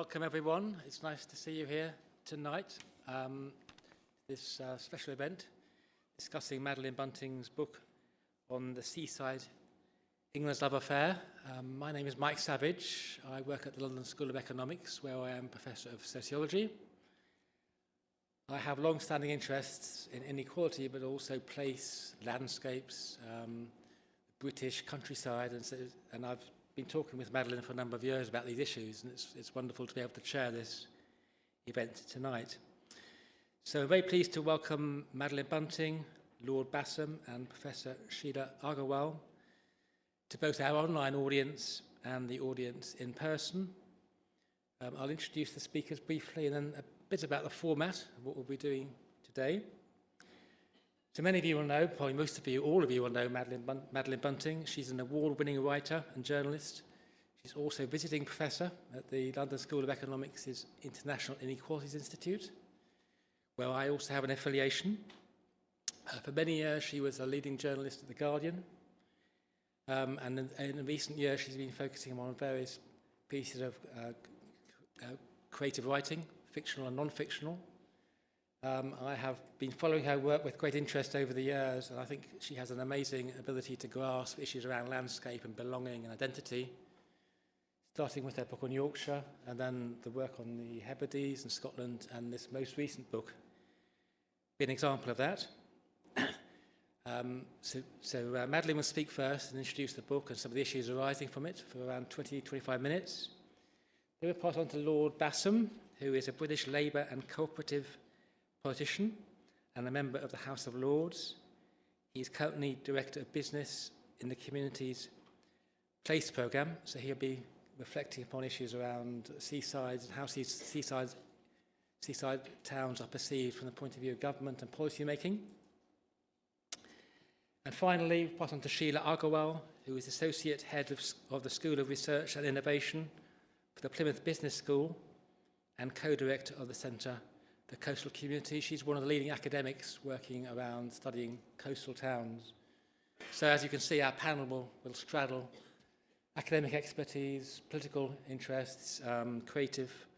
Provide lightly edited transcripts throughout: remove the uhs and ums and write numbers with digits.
Welcome everyone. It's nice to see you here tonight. This special event discussing Madeleine Bunting's book on the seaside, England's love affair. My name is Mike Savage. I work at the London School of Economics, where I am Professor of Sociology. I have long-standing interests in inequality, but also place, landscapes, British countryside, and I've been talking with Madeleine for a number of years about these issues, and it's wonderful to be able to chair this event tonight. So I'm very pleased to welcome Madeleine Bunting, Lord Bassam, and Professor Sheela Agarwal to both our online audience and the audience in person. I'll introduce the speakers briefly and then a bit about the format of what we'll be doing today. So many of you will know, probably most of you, all of you will know Madeleine Bunting. She's an award-winning writer and journalist. She's also visiting professor at the London School of Economics' International Inequalities Institute, where I also have an affiliation. For many years, she was a leading journalist at The Guardian. And in recent years, she's been focusing on various pieces of creative writing, fictional and non-fictional. I have been following her work with great interest over the years, and I think she has an amazing ability to grasp issues around landscape and belonging and identity, starting with her book on Yorkshire, and then the work on the Hebrides and Scotland, and this most recent book be an example of that. Madeleine will speak first and introduce the book and some of the issues arising from it for around 20-25 minutes. Then we'll pass on to Lord Bassam, who is a British Labour and cooperative politician and a member of the House of Lords. He is currently Director of Business in the Communities Place programme, so he'll be reflecting upon issues around seasides and how seaside towns are perceived from the point of view of government and policy making. And finally, we'll pass on to Sheela Agarwal, who is Associate Head of the School of Research and Innovation for the Plymouth Business School and Co-Director of the Centre for Coastal Community. She's one of the leading academics working around studying coastal towns. So as you can see, our panel will straddle academic expertise, political interests, creative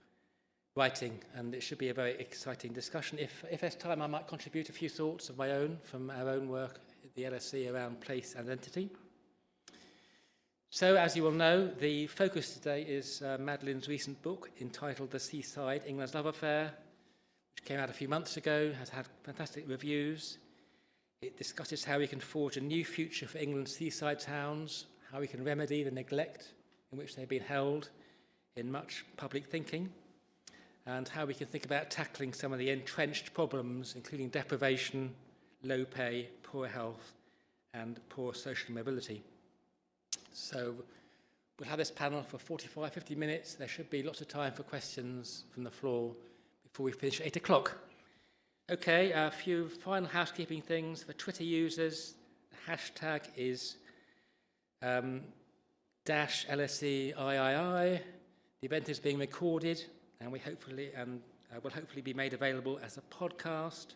writing, and it should be a very exciting discussion. If there's time, I might contribute a few thoughts of my own from our own work at the LSE around place and identity. So, as you will know, the focus today is Madeleine's recent book entitled The Seaside, England's Love Affair, which came out a few months ago, has had fantastic reviews. It discusses how we can forge a new future for England's seaside towns, how we can remedy the neglect in which they've been held in much public thinking, and how we can think about tackling some of the entrenched problems, including deprivation, low pay, poor health, and poor social mobility. So we'll have this panel for 45-50 minutes. There should be lots of time for questions from the floor before we finish at 8 o'clock. Okay, a few final housekeeping things. For Twitter users, the hashtag is #LSEIII. The event is being recorded and will hopefully be made available as a podcast.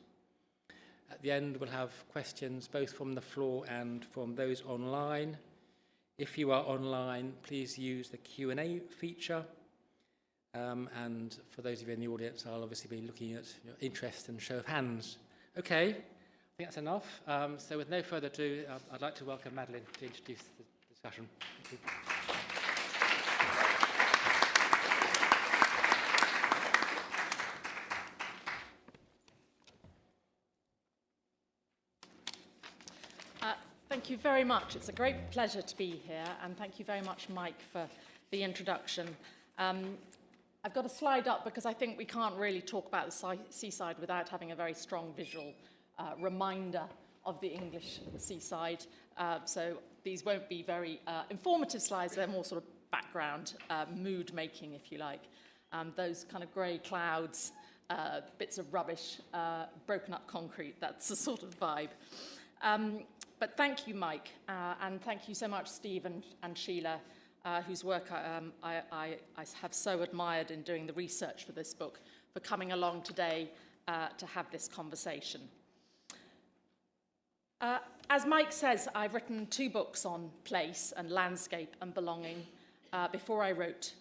At the end, we'll have questions both from the floor and from those online. If you are online, please use the Q&A feature. And for those of you in the audience, I'll obviously be looking at your interest and show of hands. Okay, I think that's enough. So with no further ado, I'd like to welcome Madeleine to introduce the discussion. Thank you. Thank you very much. It's a great pleasure to be here, and thank you very much, Mike, for the introduction. I've got a slide up because I think we can't really talk about the seaside without having a very strong visual reminder of the English seaside. So these won't be very informative slides. They're more sort of background, mood making, if you like. Those kind of grey clouds, bits of rubbish, broken up concrete, that's the sort of vibe. But thank you, Mike, and thank you so much, Steve and Sheela, whose work I have so admired in doing the research for this book, for coming along today to have this conversation. As Mike says, I've written 2 books on place and landscape and belonging before I wrote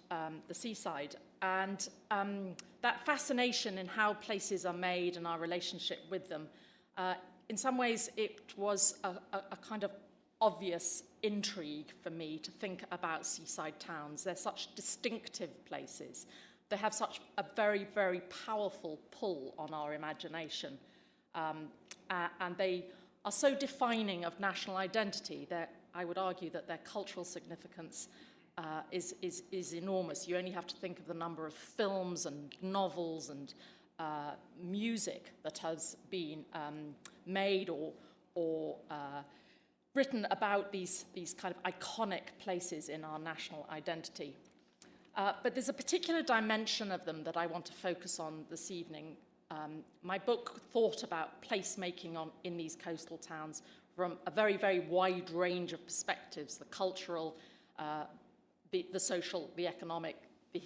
The Seaside. And that fascination in how places are made and our relationship with them, in some ways it was a kind of obvious intrigue for me to think about seaside towns. They're such distinctive places. They have such a very, very powerful pull on our imagination. And they are so defining of national identity that I would argue that their cultural significance is enormous. You only have to think of the number of films and novels and music that has been made or written about these kind of iconic places in our national identity. But there's a particular dimension of them that I want to focus on this evening. My book thought about placemaking in these coastal towns from a very, very wide range of perspectives: the cultural, the social, the economic, the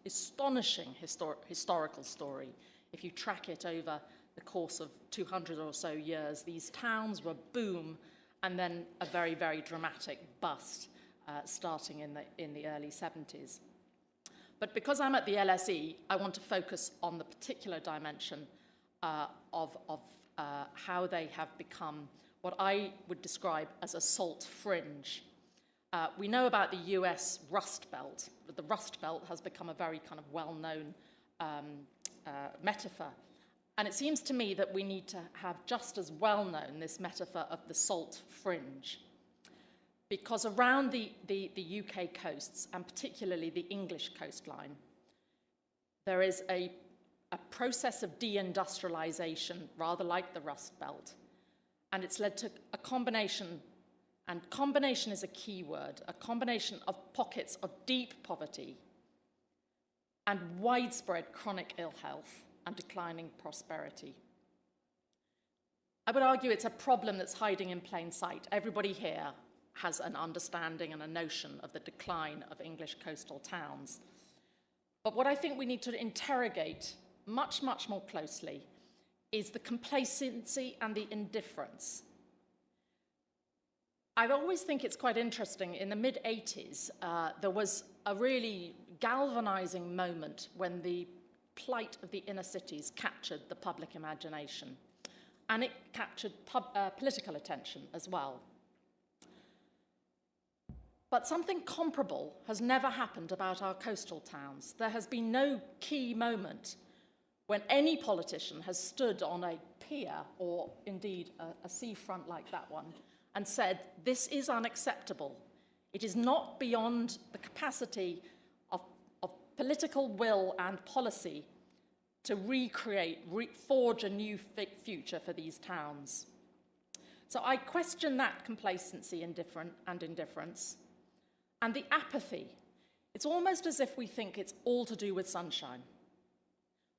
astonishing historical story. If you track it over the course of 200 or so years, these towns were boom and then a very, very dramatic bust starting in the early 70s. But because I'm at the LSE, I want to focus on the particular dimension of how they have become what I would describe as a salt fringe. We know about the US Rust Belt, but the Rust Belt has become a very kind of well-known metaphor. And it seems to me that we need to have just as well-known this metaphor of the salt fringe. Because around the UK coasts, and particularly the English coastline, there is a process of deindustrialization, rather like the Rust Belt. And it's led to a combination, and combination is a key word, a combination of pockets of deep poverty and widespread chronic ill health and declining prosperity. I would argue it's a problem that's hiding in plain sight. Everybody here has an understanding and a notion of the decline of English coastal towns. But what I think we need to interrogate much, much more closely is the complacency and the indifference. I always think it's quite interesting. In the mid-80s, there was a really galvanizing moment when the plight of the inner cities captured the public imagination. And it captured political attention as well. But something comparable has never happened about our coastal towns. There has been no key moment when any politician has stood on a pier, or indeed a seafront like that one, and said, this is unacceptable. It is not beyond the capacity of political will and policy to forge a new future for these towns. So I question that complacency and indifference. And the apathy. It's almost as if we think it's all to do with sunshine.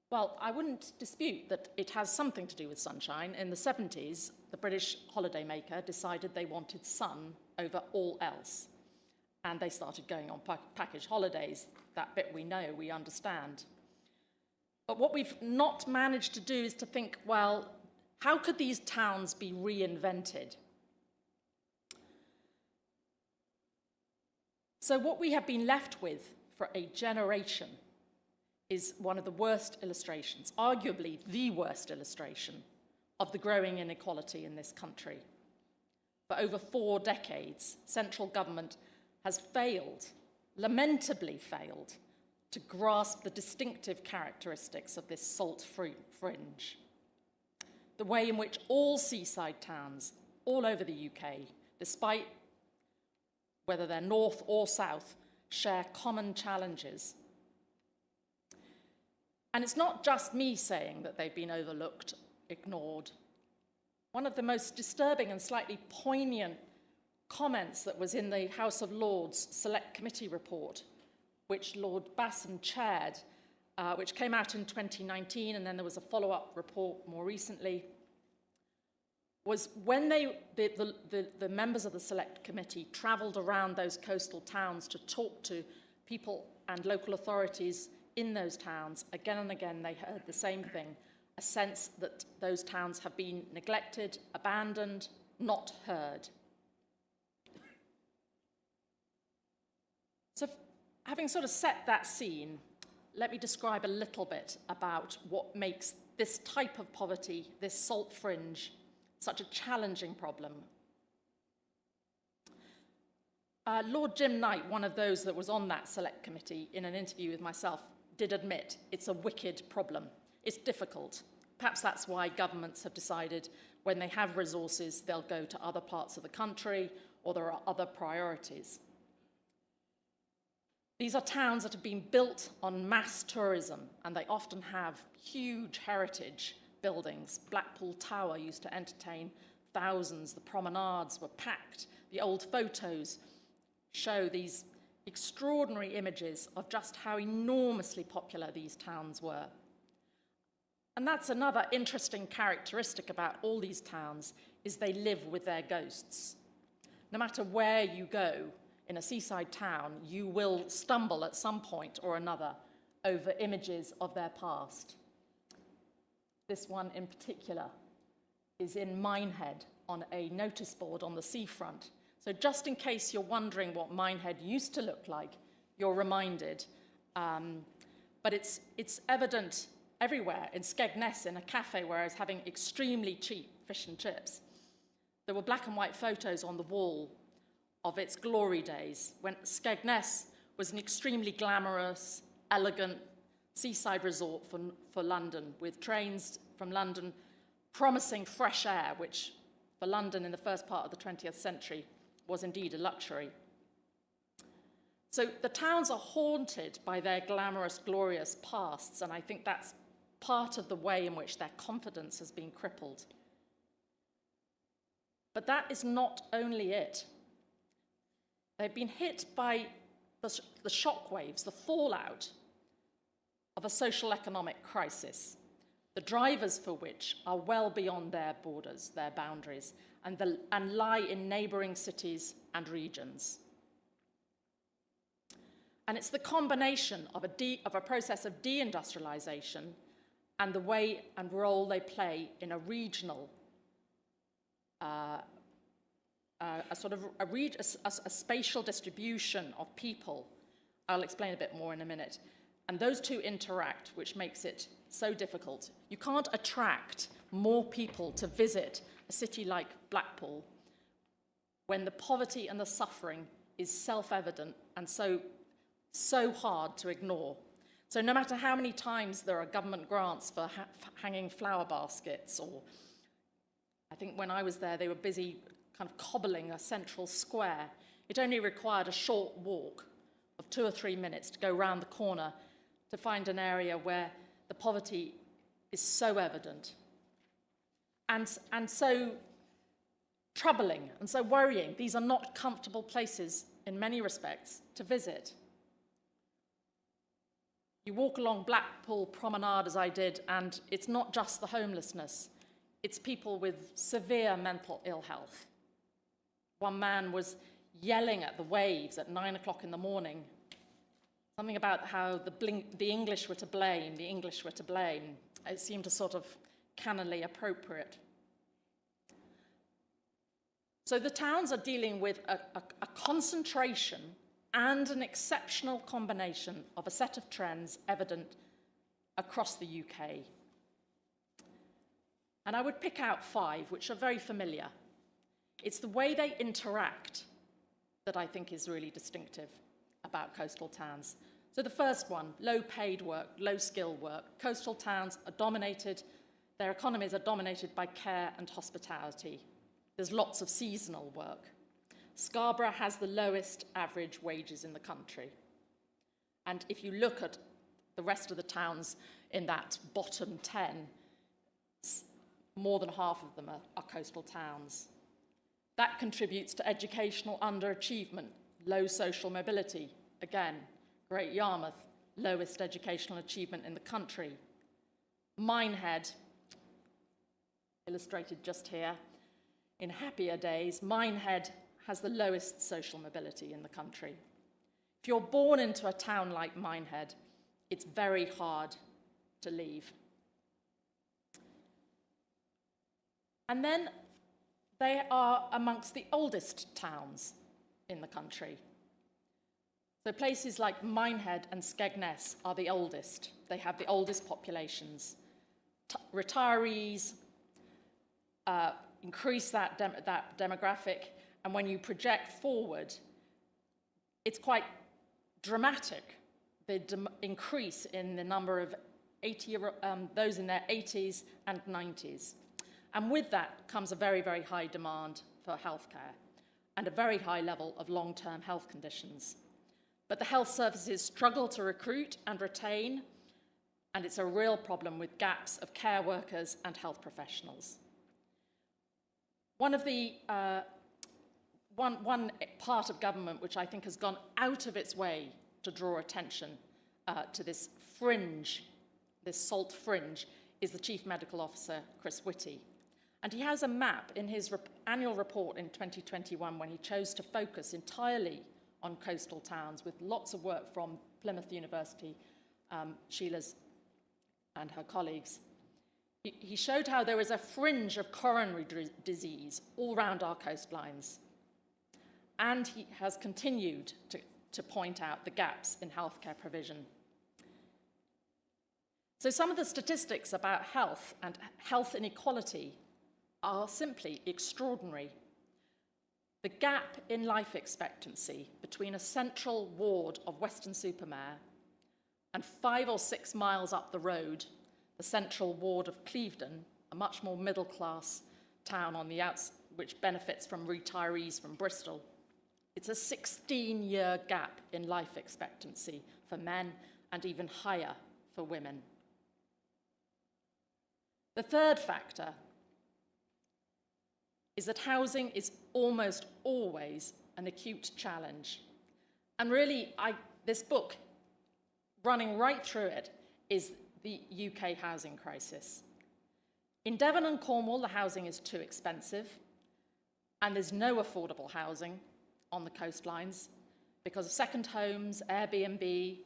Well, I wouldn't dispute that it has something to do with sunshine. In the 70s, the British holidaymaker decided they wanted sun over all else. And they started going on package holidays. That bit we know, we understand. But what we've not managed to do is to think, well, how could these towns be reinvented? So what we have been left with for a generation is one of the worst illustrations, arguably the worst illustration, of the growing inequality in this country. For over 4 decades, central government has failed, lamentably failed, to grasp the distinctive characteristics of this salt fringe. The way in which all seaside towns all over the UK, despite whether they're north or south, share common challenges. And it's not just me saying that they've been overlooked, ignored. One of the most disturbing and slightly poignant comments that was in the House of Lords Select Committee report, which Lord Bassam chaired, which came out in 2019, and then there was a follow-up report more recently, was when the members of the Select Committee travelled around those coastal towns to talk to people and local authorities in those towns, again and again they heard the same thing, a sense that those towns have been neglected, abandoned, not heard. So having sort of set that scene, let me describe a little bit about what makes this type of poverty, this salt fringe, such a challenging problem. Lord Jim Knight, one of those that was on that select committee, in an interview with myself, did admit it's a wicked problem. It's difficult. Perhaps that's why governments have decided when they have resources, they'll go to other parts of the country, or there are other priorities. These are towns that have been built on mass tourism, and they often have huge heritage buildings. Blackpool Tower used to entertain thousands. The promenades were packed. The old photos show these extraordinary images of just how enormously popular these towns were. And that's another interesting characteristic about all these towns, is they live with their ghosts. No matter where you go in a seaside town, you will stumble at some point or another over images of their past. This one in particular is in Minehead on a notice board on the seafront. So just in case you're wondering what Minehead used to look like, you're reminded. But it's evident everywhere. In Skegness, in a cafe where I was having extremely cheap fish and chips, there were black and white photos on the wall of its glory days, when Skegness was an extremely glamorous, elegant seaside resort for London, with trains from London promising fresh air, which for London in the first part of the 20th century was indeed a luxury. So the towns are haunted by their glamorous, glorious pasts, and I think that's part of the way in which their confidence has been crippled. But that is not only it. They've been hit by the shockwaves, the fallout of a social economic crisis, the drivers for which are well beyond their borders, their boundaries, and lie in neighbouring cities and regions. And it's the combination of a process of deindustrialisation and the way and role they play in a regional, a spatial distribution of people. I'll explain a bit more in a minute. And those two interact, which makes it so difficult. You can't attract more people to visit a city like Blackpool when the poverty and the suffering is self-evident and so hard to ignore. So no matter how many times there are government grants for hanging flower baskets, or I think when I was there, they were busy kind of cobbling a central square. It only required a short walk of 2 or 3 minutes to go round the corner to find an area where the poverty is so evident and so troubling and so worrying. These are not comfortable places in many respects to visit. You walk along Blackpool Promenade, as I did, and it's not just the homelessness. It's people with severe mental ill health. One man was yelling at the waves at 9 o'clock in the morning, something about how the English were to blame, the English were to blame. It seemed a sort of canonly appropriate. So the towns are dealing with a concentration and an exceptional combination of a set of trends evident across the UK. And I would pick out 5, which are very familiar. It's the way they interact that I think is really distinctive about coastal towns. So the first one, low-paid work, low-skill work. Coastal towns are dominated, their economies are dominated by care and hospitality. There's lots of seasonal work. Scarborough has the lowest average wages in the country. And if you look at the rest of the towns in that bottom 10, more than half of them are coastal towns. That contributes to educational underachievement, low social mobility. Again, Great Yarmouth, lowest educational achievement in the country. Minehead, illustrated just here, in happier days, Minehead has the lowest social mobility in the country. If you're born into a town like Minehead, it's very hard to leave. And then they are amongst the oldest towns in the country. So places like Minehead and Skegness are the oldest. They have the oldest populations. Retirees increase that demographic, and when you project forward, it's quite dramatic, the increase in the number of those in their 80s and 90s. And with that comes a very, very high demand for healthcare and a very high level of long-term health conditions. But the health services struggle to recruit and retain, and it's a real problem with gaps of care workers and health professionals. One part of government which I think has gone out of its way to draw attention to this fringe, this SALT fringe, is the Chief Medical Officer, Chris Whitty. And he has a map in his annual report in 2021 when he chose to focus entirely on coastal towns with lots of work from Plymouth University, Sheela's and her colleagues. He showed how there is a fringe of coronary disease all around our coastlines. And he has continued to point out the gaps in healthcare provision. So some of the statistics about health and health inequality are simply extraordinary. The gap in life expectancy between a central ward of Weston-super-Mare and 5 or 6 miles up the road, the central ward of Clevedon, a much more middle-class town on the which benefits from retirees from Bristol. It's a 16-year gap in life expectancy for men and even higher for women. The third factor is that housing is almost always an acute challenge. And really, this book, running right through it, is the UK housing crisis. In Devon and Cornwall, the housing is too expensive, and there's no affordable housing on the coastlines because of second homes, Airbnb,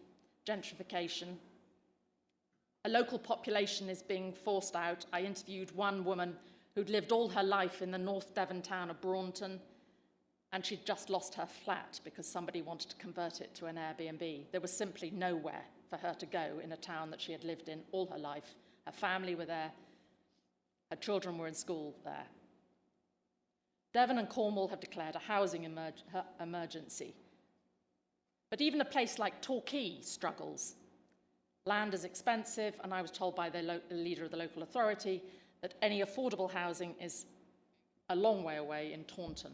gentrification. A local population is being forced out. I interviewed one woman who'd lived all her life in the North Devon town of Braunton, and she'd just lost her flat because somebody wanted to convert it to an Airbnb. There was simply nowhere for her to go in a town that she had lived in all her life. Her family were there, her children were in school there. Devon and Cornwall have declared a housing emergency. But even a place like Torquay struggles. Land is expensive, and I was told by the leader of the local authority that any affordable housing is a long way away in Taunton.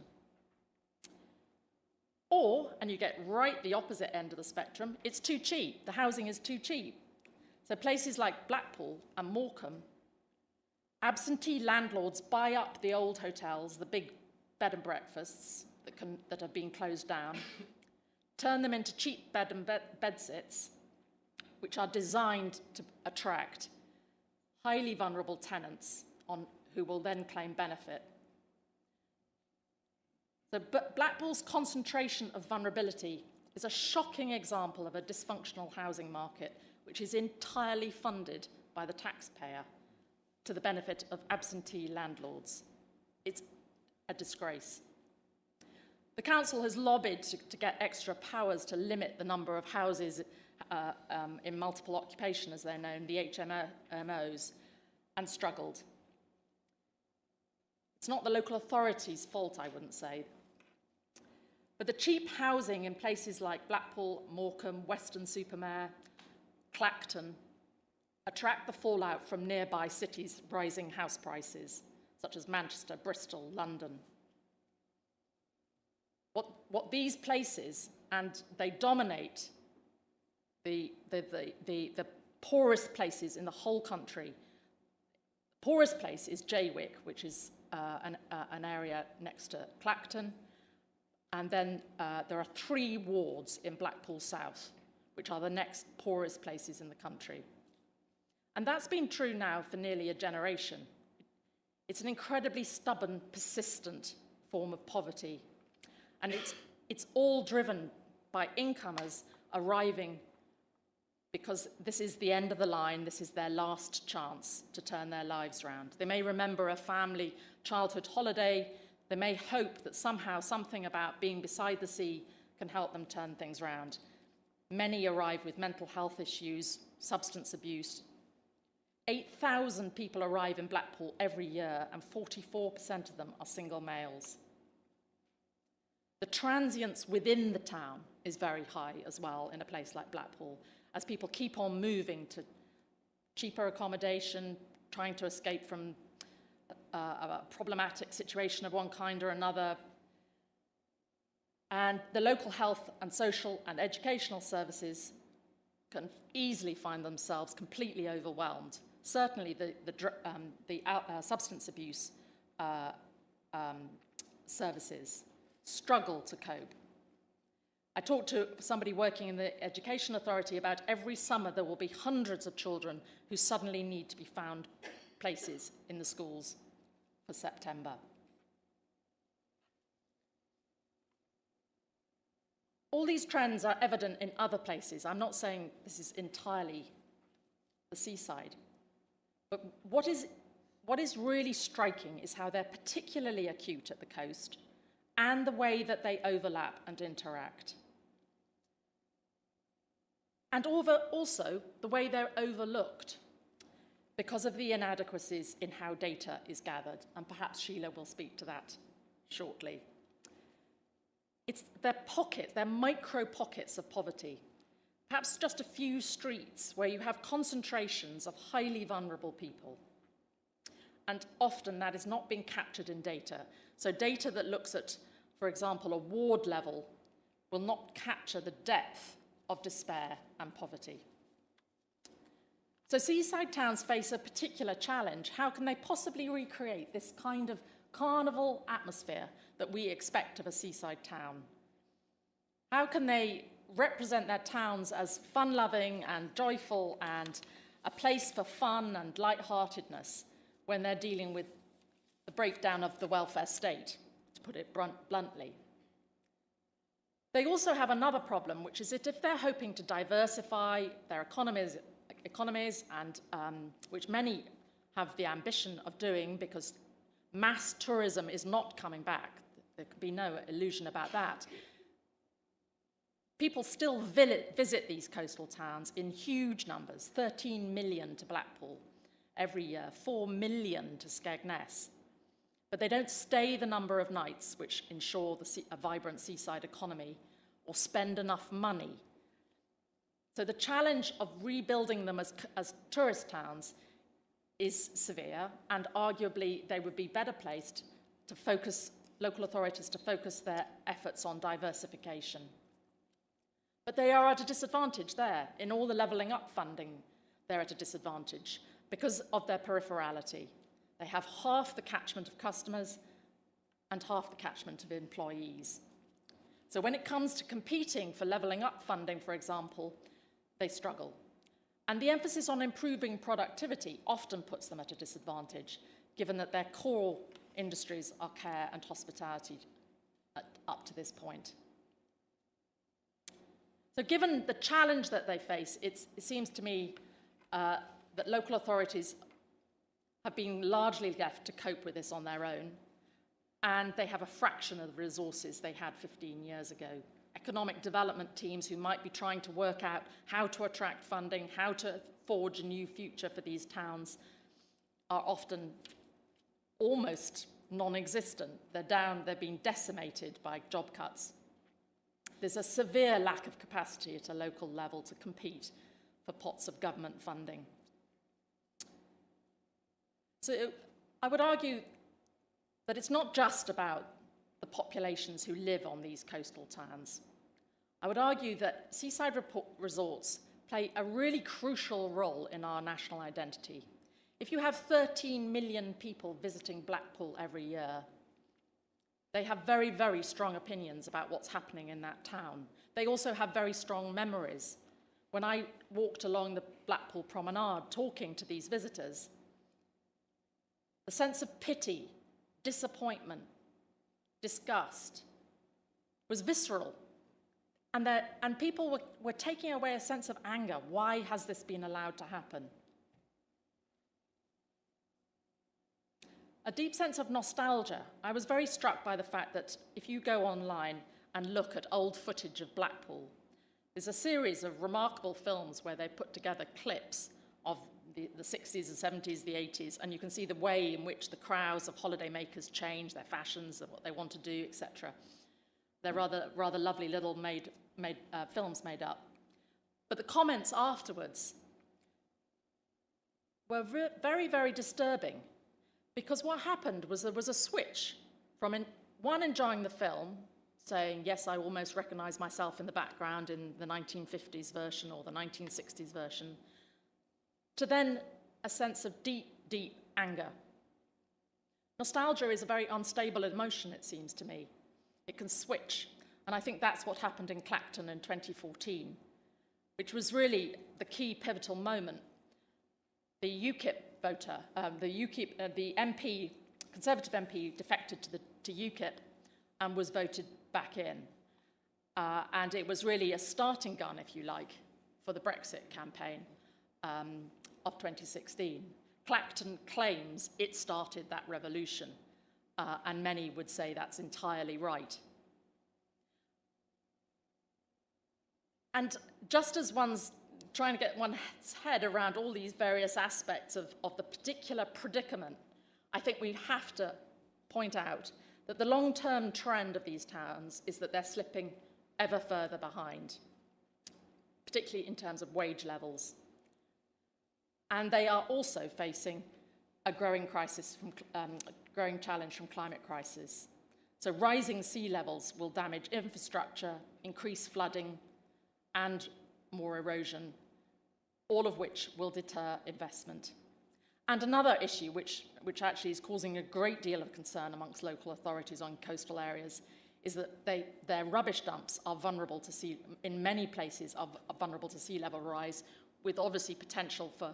Or, and you get right the opposite end of the spectrum, it's too cheap. The housing is too cheap. So places like Blackpool and Morecambe, absentee landlords buy up the old hotels, the big bed and breakfasts that have been closed down, turn them into cheap bed and bedsits, which are designed to attract highly vulnerable tenants who will then claim benefit. So Blackpool's concentration of vulnerability is a shocking example of a dysfunctional housing market which is entirely funded by the taxpayer to the benefit of absentee landlords. It's a disgrace. The council has lobbied to get extra powers to limit the number of houses in multiple occupation, as they're known, the HMOs, and struggled. It's not the local authorities' fault, I wouldn't say. But the cheap housing in places like Blackpool, Morecambe, Weston-super-Mare, Clacton attract the fallout from nearby cities' rising house prices, such as Manchester, Bristol, London. What these places, and they dominate the poorest places in the whole country. Poorest place is Jaywick, which is an area next to Clacton. And then there are 3 wards in Blackpool South, which are the next poorest places in the country. And that's been true now for nearly a generation. It's an incredibly stubborn, persistent form of poverty. And it's all driven by incomers arriving because this is the end of the line, this is their last chance to turn their lives around. They may remember a family childhood holiday. They may hope that somehow something about being beside the sea can help them turn things around. Many arrive with mental health issues, substance abuse. 8,000 people arrive in Blackpool every year, and 44% of them are single males. The transience within the town is very high as well in a place like Blackpool, as people keep on moving to cheaper accommodation, trying to escape from a problematic situation of one kind or another. And the local health and social and educational services can easily find themselves completely overwhelmed. Certainly the substance abuse services struggle to cope. I talked to somebody working in the Education Authority about every summer there will be hundreds of children who suddenly need to be found places in the schools for September. All these trends are evident in other places. I'm not saying this is entirely the seaside. But what is really striking is how they're particularly acute at the coast and the way that they overlap and interact. And also the way they're overlooked because of the inadequacies in how data is gathered. And perhaps Sheela will speak to that shortly. They're micro pockets of poverty. Perhaps just a few streets where you have concentrations of highly vulnerable people. And often that is not being captured in data. So data that looks at, for example, a ward level will not capture the depth of despair and poverty. So seaside towns face a particular challenge. How can they possibly recreate this kind of carnival atmosphere that we expect of a seaside town? How can they represent their towns as fun-loving and joyful and a place for fun and lightheartedness when they're dealing with the breakdown of the welfare state, to put it bluntly? They also have another problem, which is that if they're hoping to diversify their economies and which many have the ambition of doing because mass tourism is not coming back, there can be no illusion about that. People still visit these coastal towns in huge numbers, 13 million to Blackpool every year, 4 million to Skegness. But they don't stay the number of nights which ensure a vibrant seaside economy or spend enough money. So the challenge of rebuilding them as tourist towns is severe, and arguably they would be better placed to focus, local authorities to focus their efforts on diversification. But they are at a disadvantage there. In all the levelling up funding, they're at a disadvantage because of their peripherality. They have half the catchment of customers and half the catchment of employees. So when it comes to competing for levelling up funding, for example, they struggle. And the emphasis on improving productivity often puts them at a disadvantage, given that their core industries are care and hospitality up to this point. So given the challenge that they face, it seems to me that local authorities have been largely left to cope with this on their own, and they have a fraction of the resources they had 15 years ago. Economic development teams who might be trying to work out how to attract funding, how to forge a new future for these towns are often almost non-existent. They're down, they're being decimated by job cuts. There's a severe lack of capacity at a local level to compete for pots of government funding. So I would argue that it's not just about the populations who live on these coastal towns. I would argue that seaside resorts play a really crucial role in our national identity. If you have 13 million people visiting Blackpool every year, they have very, very strong opinions about what's happening in that town. They also have very strong memories. When I walked along the Blackpool promenade talking to these visitors, the sense of pity, disappointment, disgust was visceral. And people were taking away a sense of anger. Why has this been allowed to happen? A deep sense of nostalgia. I was very struck by the fact that if you go online and look at old footage of Blackpool, is a series of remarkable films where they put together clips of the 60s, the 70s, the 80s, and you can see the way in which the crowds of holidaymakers change their fashions and what they want to do, etc. They're rather lovely little films made up. But the comments afterwards were very, very disturbing, because what happened was there was a switch from one enjoying the film, saying, yes, I almost recognize myself in the background in the 1950s version or the 1960s version, to then a sense of deep, deep anger. Nostalgia is a very unstable emotion, it seems to me. It can switch, and I think that's what happened in Clacton in 2014, which was really the key pivotal moment. The UKIP voter, the MP, Conservative MP, defected to UKIP and was voted back in. And it was really a starting gun, if you like, for the Brexit campaign of 2016. Clacton claims it started that revolution, and many would say that's entirely right. And just as one's trying to get one's head around all these various aspects of the particular predicament, I think we have to point out that the long-term trend of these towns is that they're slipping ever further behind, particularly in terms of wage levels. And they are also facing a growing challenge from climate crisis. So rising sea levels will damage infrastructure, increase flooding, and more erosion, all of which will deter investment. And another issue which actually is causing a great deal of concern amongst local authorities on coastal areas is that their rubbish dumps are vulnerable to in many places are vulnerable to sea level rise, with obviously potential for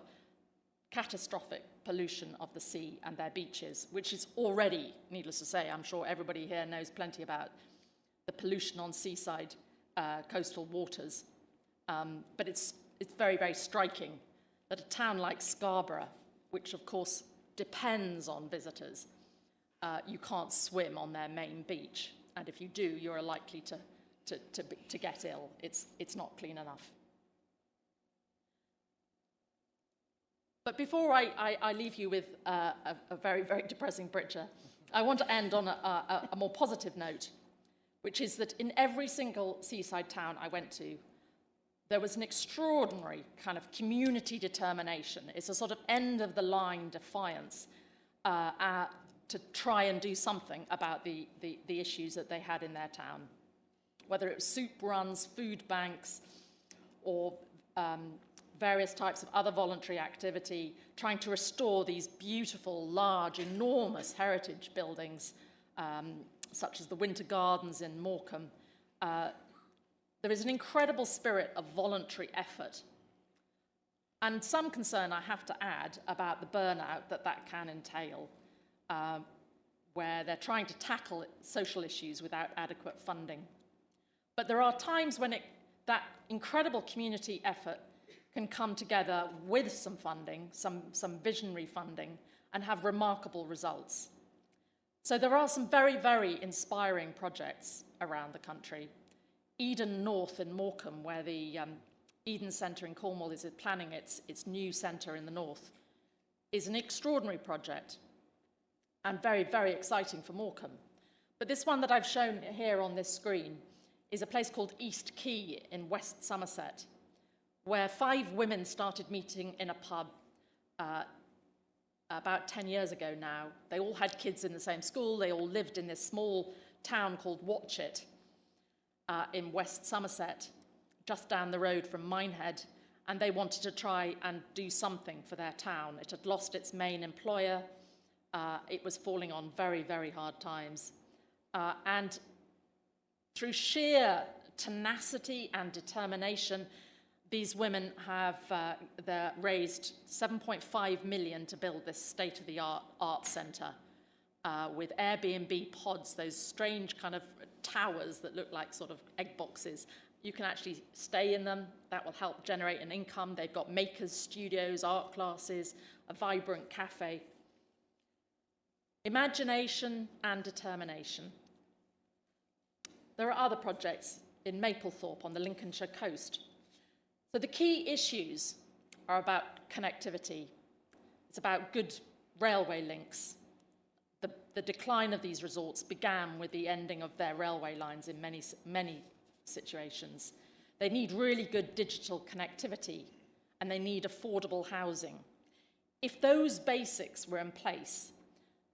catastrophic pollution of the sea and their beaches, which is already, needless to say, I'm sure everybody here knows plenty about the pollution on seaside coastal waters. But it's very, very striking that a town like Scarborough, which of course depends on visitors, you can't swim on their main beach. And if you do, you're likely to get ill. It's not clean enough. But before I leave you with a very, very depressing picture, I want to end on a more positive note, which is that in every single seaside town I went to, there was an extraordinary kind of community determination. It's a sort of end-of-the-line defiance to try and do something about the issues that they had in their town, whether it was soup runs, food banks, or various types of other voluntary activity, trying to restore these beautiful, large, enormous heritage buildings, such as the Winter Gardens in Morecambe. There is an incredible spirit of voluntary effort, and some concern, I have to add, about the burnout that can entail, where they're trying to tackle social issues without adequate funding. But there are times when that incredible community effort can come together with some funding, some visionary funding, and have remarkable results. So there are some very, very inspiring projects around the country. Eden North in Morecambe, where the Eden Centre in Cornwall is planning its new centre in the north, is an extraordinary project and very, very exciting for Morecambe. But this one that I've shown here on this screen is a place called East Quay in West Somerset, where 5 women started meeting in a pub about 10 years ago now. They all had kids in the same school. They all lived in this small town called Watchet in West Somerset, just down the road from Minehead, and they wanted to try and do something for their town. It had lost its main employer. It was falling on very, very hard times. And through sheer tenacity and determination, these women have raised 7.5 million to build this state-of-the-art art centre with Airbnb pods, those strange kind of towers that look like sort of egg boxes. You can actually stay in them. That will help generate an income. They've got makers' studios, art classes, a vibrant cafe. Imagination and determination. There are other projects in Maplethorpe on the Lincolnshire coast. So the key issues are about connectivity. It's about good railway links. The decline of these resorts began with the ending of their railway lines in many situations. They need really good digital connectivity, and they need affordable housing. If those basics were in place,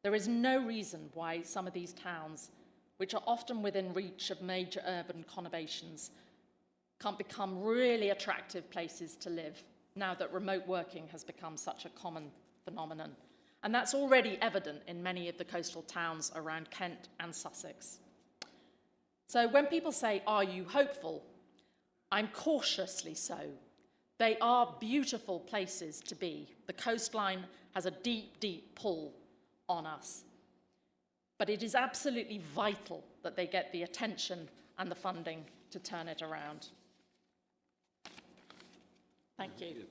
there is no reason why some of these towns, which are often within reach of major urban conurbations, can't become really attractive places to live now that remote working has become such a common phenomenon. And that's already evident in many of the coastal towns around Kent and Sussex. So when people say, "Are you hopeful?" I'm cautiously so. They are beautiful places to be. The coastline has a deep, deep pull on us. But it is absolutely vital that they get the attention and the funding to turn it around. Thank you.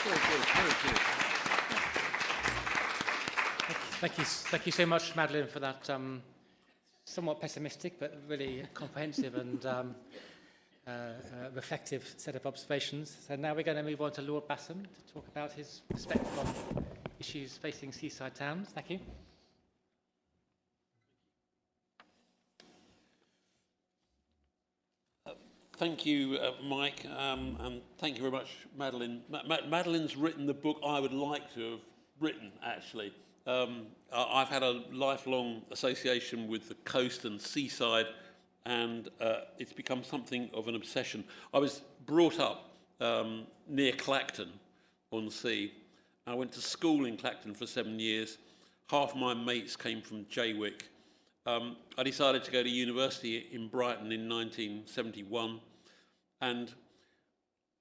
Very good, very good. Thank you so much, Madeleine, for that somewhat pessimistic but really comprehensive and reflective set of observations. So now we're going to move on to Lord Bassam to talk about his perspective on issues facing seaside towns. Thank you. Thank you, Mike, and thank you very much, Madeleine. Madeleine's written the book I would like to have written, actually. I've had a lifelong association with the coast and seaside, and it's become something of an obsession. I was brought up near Clacton on the sea. I went to school in Clacton for 7 years. Half my mates came from Jaywick. I decided to go to university in Brighton in 1971, and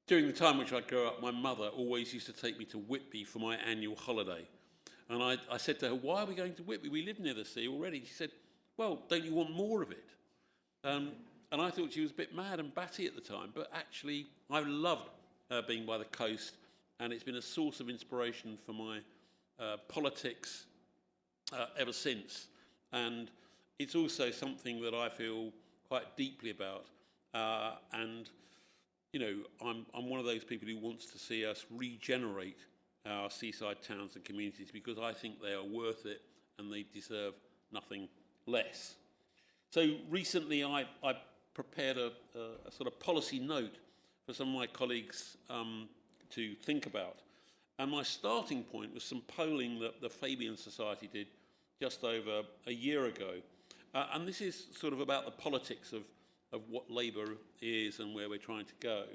during the time which I grew up, my mother always used to take me to Whitby for my annual holiday. And I said to her, "Why are we going to Whitby? We live near the sea already." She said, "Well, don't you want more of it?" And I thought she was a bit mad and batty at the time, but actually I loved being by the coast, and it's been a source of inspiration for my politics ever since. And it's also something that I feel quite deeply about. And, you know, I'm one of those people who wants to see us regenerate our seaside towns and communities because I think they are worth it and they deserve nothing less. So recently I prepared a sort of policy note for some of my colleagues to think about. And my starting point was some polling that the Fabian Society did just over a year ago. And this is sort of about the politics of what Labour is and where we're trying to go.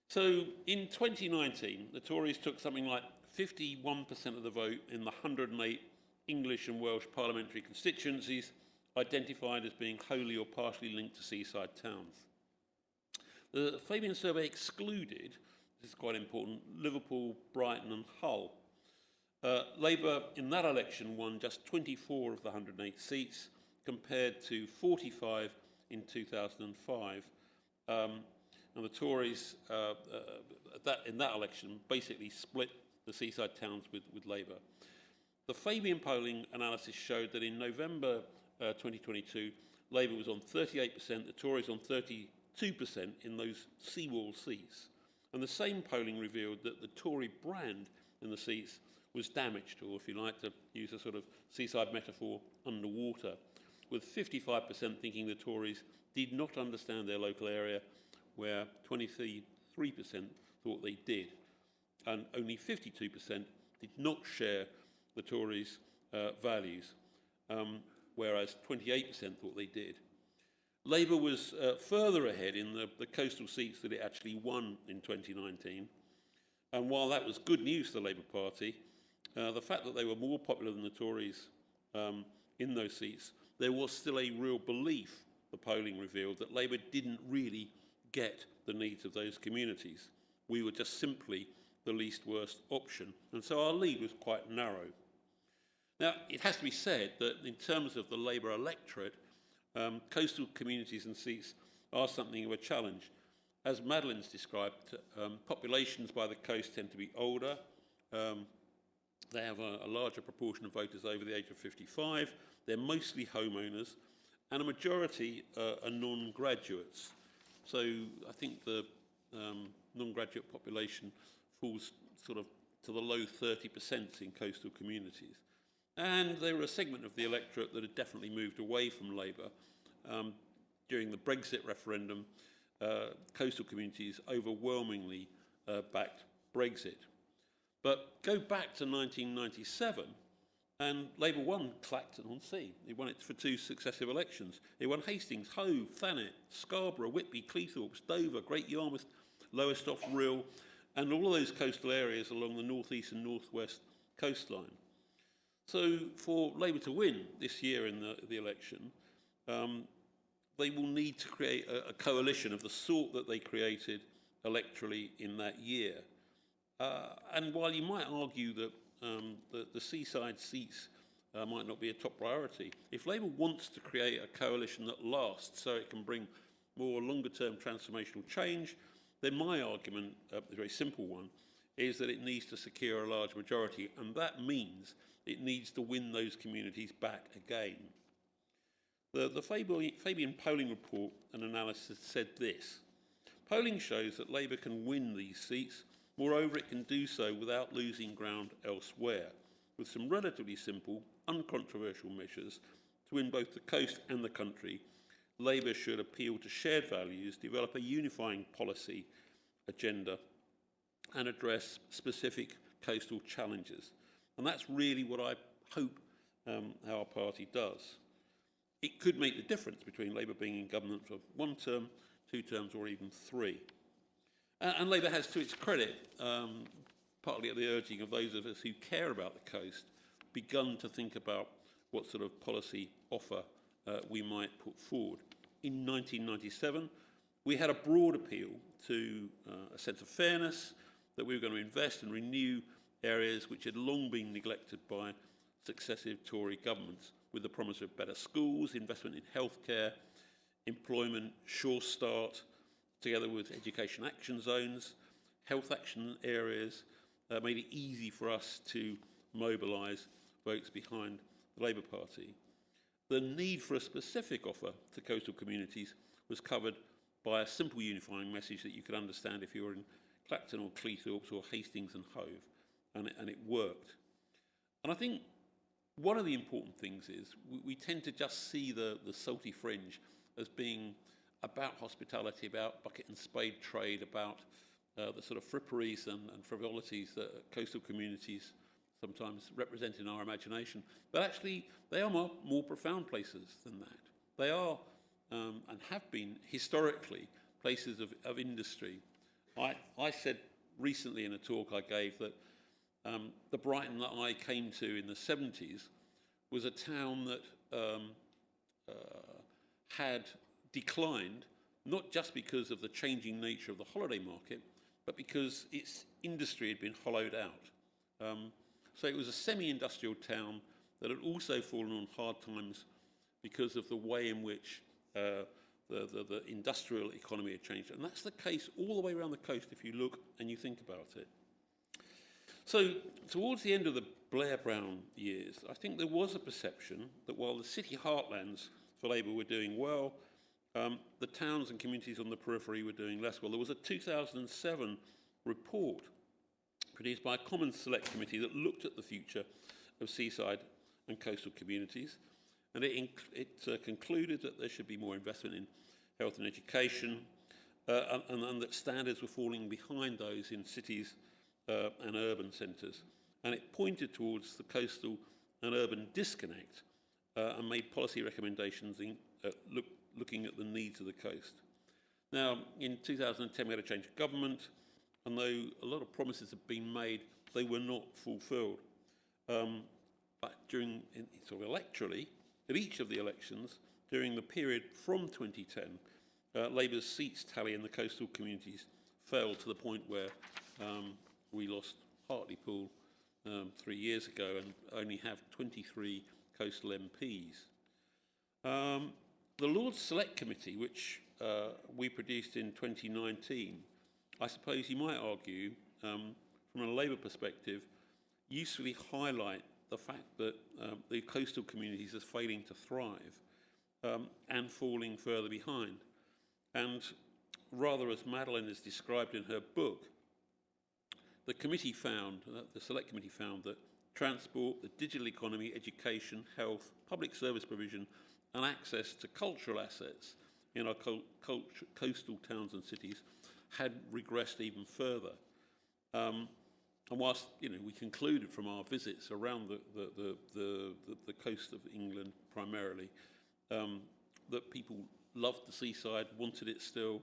So in 2019, the Tories took something like 51% of the vote in the 108 English and Welsh parliamentary constituencies identified as being wholly or partially linked to seaside towns. The Fabian survey excluded, this is quite important, Liverpool, Brighton and Hull. Labour in that election won just 24 of the 108 seats compared to 45 in 2005. And the Tories in that election basically split the seaside towns with Labour. The Fabian polling analysis showed that in November 2022, Labour was on 38%, the Tories on 32% in those seawall seats. And the same polling revealed that the Tory brand in the seats was damaged, or if you like to use a sort of seaside metaphor, underwater, with 55% thinking the Tories did not understand their local area, where 23% thought they did, and only 52% did not share the Tories' values, whereas 28% thought they did. Labour was further ahead in the coastal seats that it actually won in 2019, and while that was good news for the Labour Party, the fact that they were more popular than the Tories in those seats, there was still a real belief, the polling revealed, that Labour didn't really get the needs of those communities. We were just simply the least worst option, and so our lead was quite narrow. Now, it has to be said that in terms of the Labour electorate, coastal communities and seats are something of a challenge. As Madeleine's described, populations by the coast tend to be older. They have a larger proportion of voters over the age of 55. They're mostly homeowners, and a majority are non-graduates. So I think the non-graduate population falls sort of to the low 30% in coastal communities. And there are a segment of the electorate that had definitely moved away from Labour. During the Brexit referendum, coastal communities overwhelmingly backed Brexit. But go back to 1997, and Labour won Clacton-on-Sea. It won it for 2 successive elections. It won Hastings, Hove, Thanet, Scarborough, Whitby, Cleethorpes, Dover, Great Yarmouth, Lowestoft, Rhyl, and all of those coastal areas along the northeast and northwest coastline. So for Labour to win this year in the election, they will need to create a coalition of the sort that they created electorally in that year. And while you might argue that the seaside seats might not be a top priority, if Labour wants to create a coalition that lasts so it can bring more longer-term transformational change, then my argument, a very simple one, is that it needs to secure a large majority, and that means it needs to win those communities back again. The Fabian polling report and analysis said this: polling shows that Labour can win these seats. Moreover, it can do so without losing ground elsewhere, with some relatively simple, uncontroversial measures to win both the coast and the country. Labour should appeal to shared values, develop a unifying policy agenda, and address specific coastal challenges. And that's really what I hope our party does. It could make the difference between Labour being in government for 1 term, 2 terms, or even 3. And Labour has, to its credit, partly at the urging of those of us who care about the coast, begun to think about what sort of policy offer we might put forward. In 1997, we had a broad appeal to a sense of fairness, that we were going to invest and renew areas which had long been neglected by successive Tory governments, with the promise of better schools, investment in healthcare, employment, Sure Start, together with education action zones, health action areas, made it easy for us to mobilise votes behind the Labour Party. The need for a specific offer to coastal communities was covered by a simple unifying message that you could understand if you were in Clacton or Cleethorpes or Hastings and Hove, and it worked. And I think one of the important things is we tend to just see the salty fringe as being about hospitality, about bucket and spade trade, about the sort of fripperies and frivolities that coastal communities sometimes represent in our imagination. But actually, they are more profound places than that. They are, and have been historically, places of industry. I said recently in a talk I gave that the Brighton that I came to in the 70s was a town that had declined, not just because of the changing nature of the holiday market, but because its industry had been hollowed out. So it was a semi-industrial town that had also fallen on hard times because of the way in which the industrial economy had changed. And that's the case all the way around the coast if you look and you think about it. So towards the end of the Blair-Brown years, I think there was a perception that while the city heartlands for Labour were doing well, the towns and communities on the periphery were doing less well. There was a 2007 report produced by a Commons Select Committee that looked at the future of seaside and coastal communities, and it concluded that there should be more investment in health and education, and that standards were falling behind those in cities and urban centres. And it pointed towards the coastal and urban disconnect and made policy recommendations looking at the needs of the coast. Now, in 2010, we had a change of government, and though a lot of promises have been made, they were not fulfilled. But sort of electorally, at each of the elections, during the period from 2010, Labour's seats tally in the coastal communities fell to the point where we lost Hartlepool 3 years ago and only have 23 coastal MPs. The Lords Select Committee, which we produced in 2019, I suppose you might argue, from a Labour perspective, usefully highlight the fact that the coastal communities are failing to thrive. and falling further behind. And rather, as Madeleine has described in her book, the committee found, the select committee found that transport, the digital economy, education, health, public service provision, and access to cultural assets in our coastal towns and cities had regressed even further. And whilst we concluded from our visits around the coast of England primarily that people loved the seaside, wanted it still,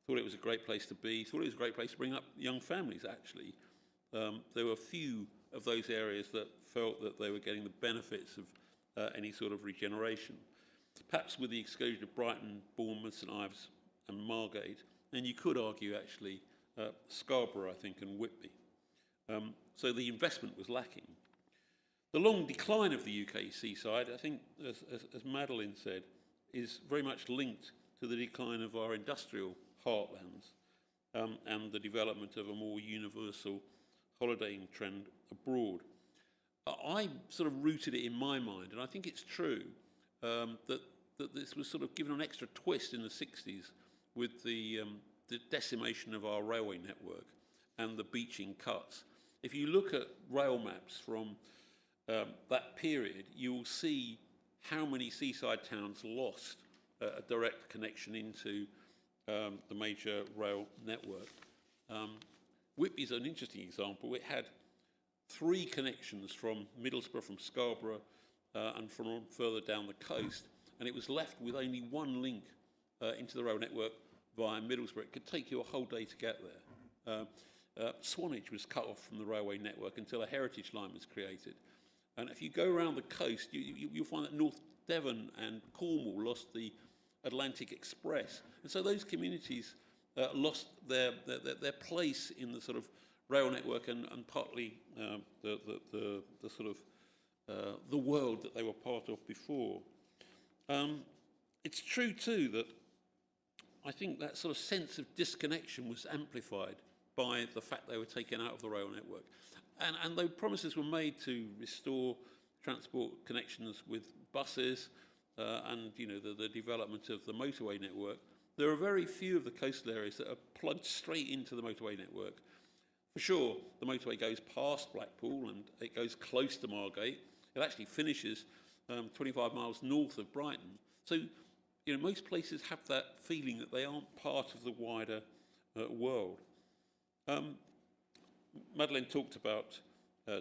thought it was a great place to be, thought it was a great place to bring up young families, actually. There were few of those areas that felt that they were getting the benefits of any sort of regeneration. Perhaps with the exclusion of Brighton, Bournemouth, St Ives and Margate, and you could argue actually Scarborough, I think, and Whitby. So the investment was lacking. The long decline of the UK seaside, I think, as Madeleine said, is very much linked to the decline of our industrial heartlands and the development of a more universal holidaying trend abroad. I sort of rooted it in my mind, and I think it's true that this was sort of given an extra twist in the 60s with the decimation of our railway network and the beaching cuts. If you look at rail maps from that period, you'll see how many seaside towns lost a direct connection into the major rail network. Whitby's an interesting example. It had 3 connections from Middlesbrough, from Scarborough, and from further down the coast, and it was left with only 1 link into the rail network via Middlesbrough. It could take you a whole day to get there. Swanage was cut off from the railway network until a heritage line was created. And if you go around the coast, you'll find that North Devon and Cornwall lost the Atlantic Express. And so those communities lost their place in the sort of rail network and partly the sort of the world that they were part of before. It's true too that I think that sort of sense of disconnection was amplified by the fact they were taken out of the rail network. And though promises were made to restore transport connections with buses and the development of the motorway network, there are very few of the coastal areas that are plugged straight into the motorway network. For sure, the motorway goes past Blackpool and it goes close to Margate. It actually finishes 25 miles north of Brighton. So, most places have that feeling that they aren't part of the wider world. Madeleine talked about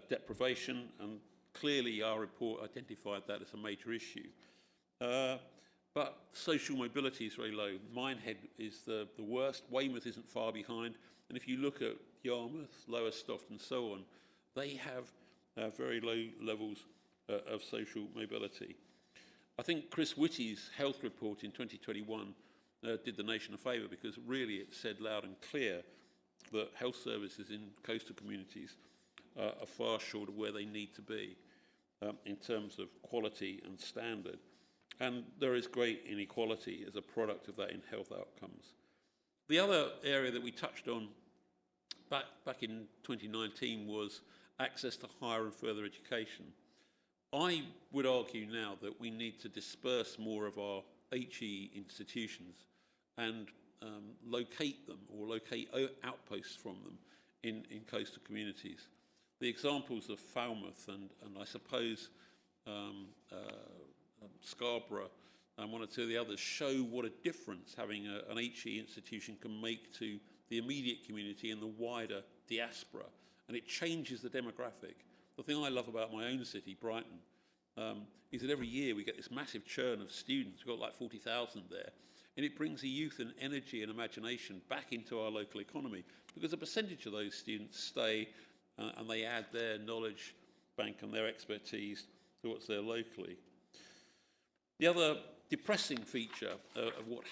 deprivation, and clearly our report identified that as a major issue. But social mobility is very low. Minehead is the worst. Weymouth isn't far behind. And if you look at Yarmouth, Lowestoft and so on, they have very low levels of social mobility. I think Chris Whitty's health report in 2021 did the nation a favour, because really it said loud and clear that health services in coastal communities are far short of where they need to be in terms of quality and standard. And there is great inequality as a product of that in health outcomes. The other area that we touched on back in 2019 was access to higher and further education. I would argue now that we need to disperse more of our HE institutions and locate them, or locate outposts from them in coastal communities. The examples of Falmouth and I suppose Scarborough and one or two of the others show what a difference having an HE institution can make to the immediate community and the wider diaspora, and it changes the demographic. The thing I love about my own city, Brighton, is that every year we get this massive churn of students. We've got like 40,000 there, and it brings the youth and energy and imagination back into our local economy, because a percentage of those students stay and they add their knowledge bank and their expertise to what's there locally. The other depressing feature of what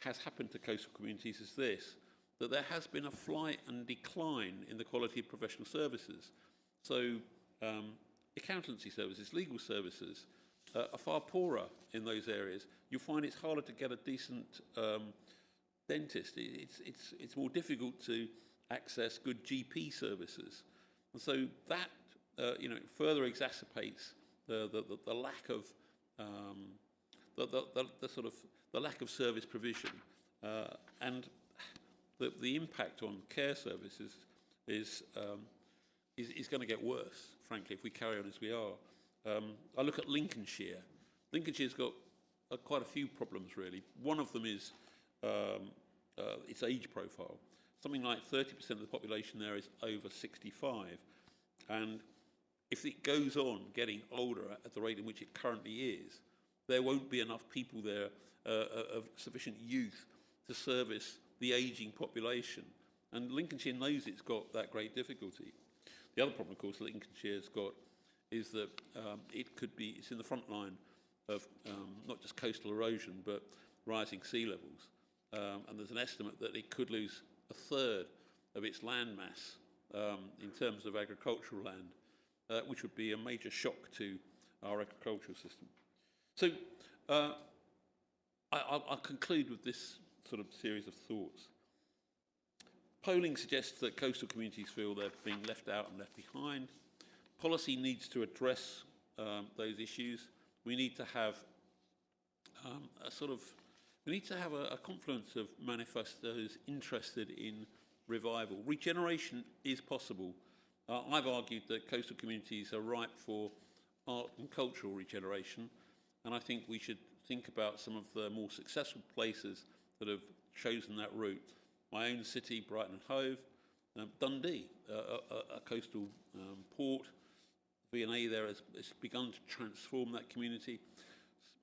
has happened to coastal communities is this, that there has been a flight and decline in the quality of professional services. So accountancy services, legal services are far poorer in those areas. You'll find it's harder to get a decent dentist. It's more difficult to access good GP services. And so that further exacerbates the lack of the sort of the lack of service provision and the impact on care services is going to get worse, frankly, if we carry on as we are. I look at Lincolnshire. Lincolnshire's got quite a few problems, really. One of them is its age profile. Something like 30% of the population there is over 65. And if it goes on getting older at the rate in which it currently is, there won't be enough people there of sufficient youth to service the ageing population. And Lincolnshire knows it's got that great difficulty. The other problem, of course, that Lincolnshire's got is that it's in the front line of not just coastal erosion, but rising sea levels. And there's an estimate that it could lose a third of its land mass in terms of agricultural land, which would be a major shock to our agricultural system. So I'll conclude with this sort of series of thoughts. Polling suggests that coastal communities feel they're being left out and left behind. Policy needs to address those issues. We need to have a confluence of manifestos interested in revival. Regeneration is possible. I've argued that coastal communities are ripe for art and cultural regeneration, and I think we should think about some of the more successful places that have chosen that route. My own city, Brighton and Hove, Dundee, a coastal port. V&A there has begun to transform that community.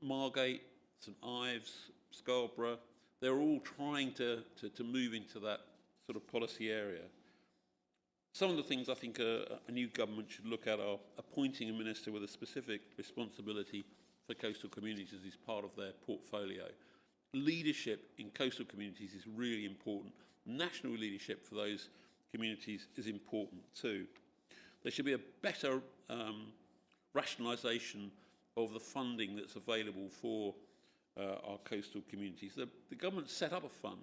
Margate, St Ives, Scarborough, they're all trying to move into that sort of policy area. Some of the things I think a new government should look at are appointing a minister with a specific responsibility for coastal communities as part of their portfolio. Leadership in coastal communities is really important. National leadership for those communities is important too. There should be a better rationalisation of the funding that's available for our coastal communities. The government set up a fund,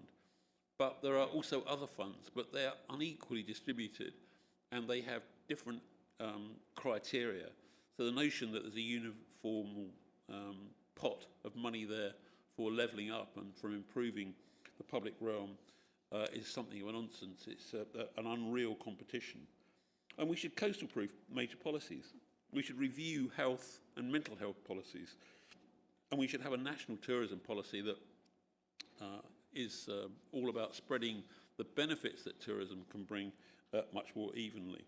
but there are also other funds, but they are unequally distributed and they have different criteria. So the notion that there's a uniform pot of money there for levelling up and for improving the public realm is something of a nonsense. It's an unreal competition. And we should coastal-proof major policies. We should review health and mental health policies. And we should have a national tourism policy that is all about spreading the benefits that tourism can bring much more evenly.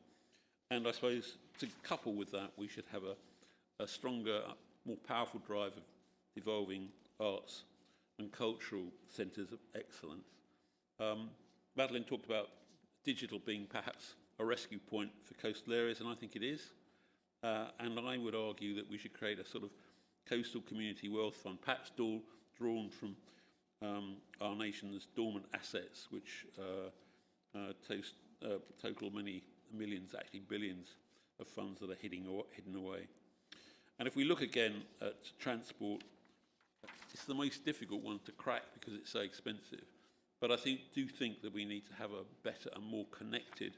And I suppose to couple with that, we should have a stronger, more powerful drive of evolving arts and cultural centres of excellence. Madeleine talked about digital being perhaps a rescue point for coastal areas, and I think it is. And I would argue that we should create a sort of coastal community wealth fund, perhaps drawn from our nation's dormant assets, which total many millions, actually billions of funds that are hidden away. And if we look again at transport, it's the most difficult one to crack because it's so expensive. But I do think that we need to have a better and more connected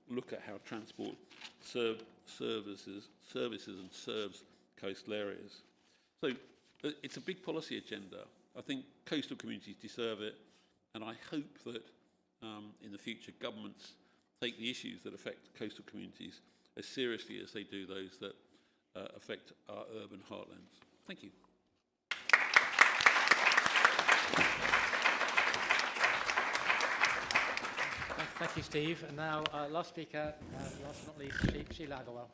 look at how transport services and serves coastal areas. So it's a big policy agenda. I think coastal communities deserve it, and I hope that in the future governments take the issues that affect coastal communities as seriously as they do those that affect our urban heartlands. Thank you. Thank you, Steve. And now, last speaker, last but not least, Sheela Agarwal.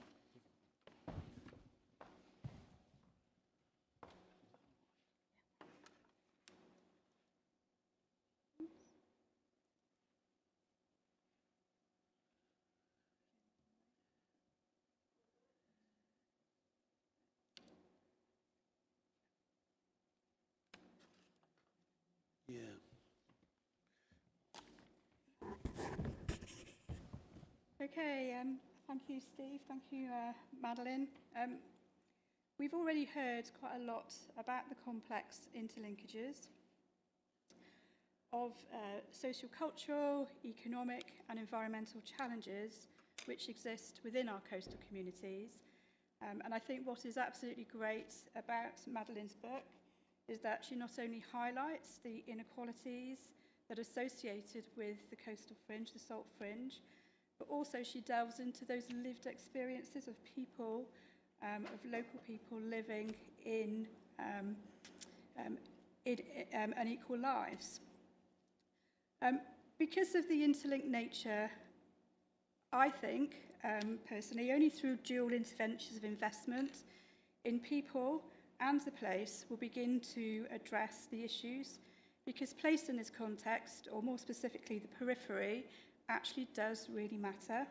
Yeah. Okay, thank you, Steve. Thank you, Madeleine. We've already heard quite a lot about the complex interlinkages of socio-cultural, economic and environmental challenges which exist within our coastal communities And I think what is absolutely great about Madeleine's book is that she not only highlights the inequalities that are associated with the coastal fringe, the salt fringe, but also she delves into those lived experiences of people, of local people living in unequal lives. Because of the interlinked nature, I think, personally, only through dual interventions of investment in people and the place will begin to address the issues, because place in this context, or more specifically the periphery, actually does really matter.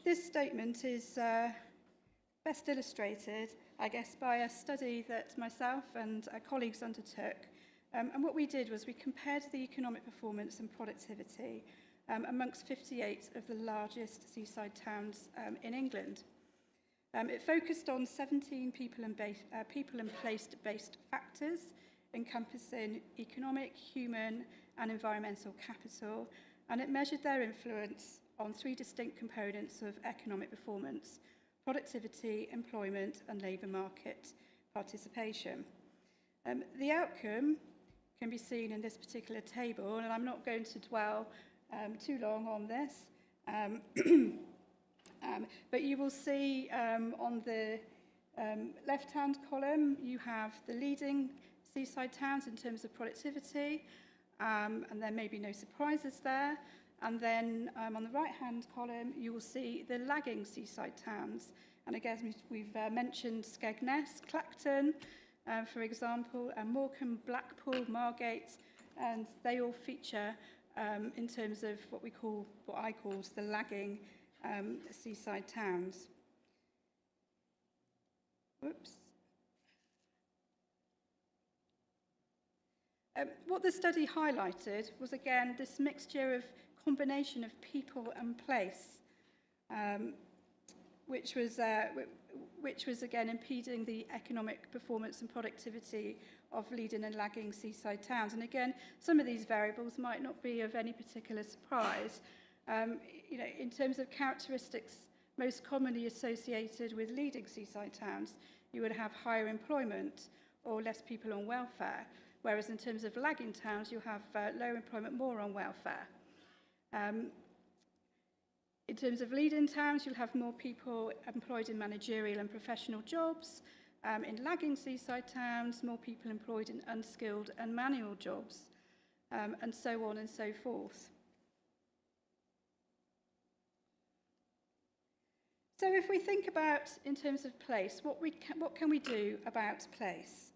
This statement is best illustrated, I guess, by a study that myself and colleagues undertook. And what we did was we compared the economic performance and productivity amongst 58 of the largest seaside towns in England. It focused on 17 people and place-based factors encompassing economic, human and environmental capital, and it measured their influence on 3 distinct components of economic performance: productivity, employment and labour market participation. The outcome can be seen in this particular table, and I'm not going to dwell too long on this, but you will see on the left-hand column you have the leading seaside towns in terms of productivity, and there may be no surprises there. And then on the right-hand column, you will see the lagging seaside towns. And again, we've mentioned Skegness, Clacton, for example, and Morecambe, Blackpool, Margate, and they all feature in terms of what I call the lagging seaside towns. Whoops. What the study highlighted was, again, this mixture of combination of people and place, which was again impeding the economic performance and productivity of leading and lagging seaside towns. And again, some of these variables might not be of any particular surprise. In terms of characteristics most commonly associated with leading seaside towns, you would have higher employment or less people on welfare, whereas in terms of lagging towns, you have lower employment, more on welfare. In terms of leading towns, you'll have more people employed in managerial and professional jobs. In lagging seaside towns, more people employed in unskilled and manual jobs, and so on and so forth. So if we think about, in terms of place, what can we do about place?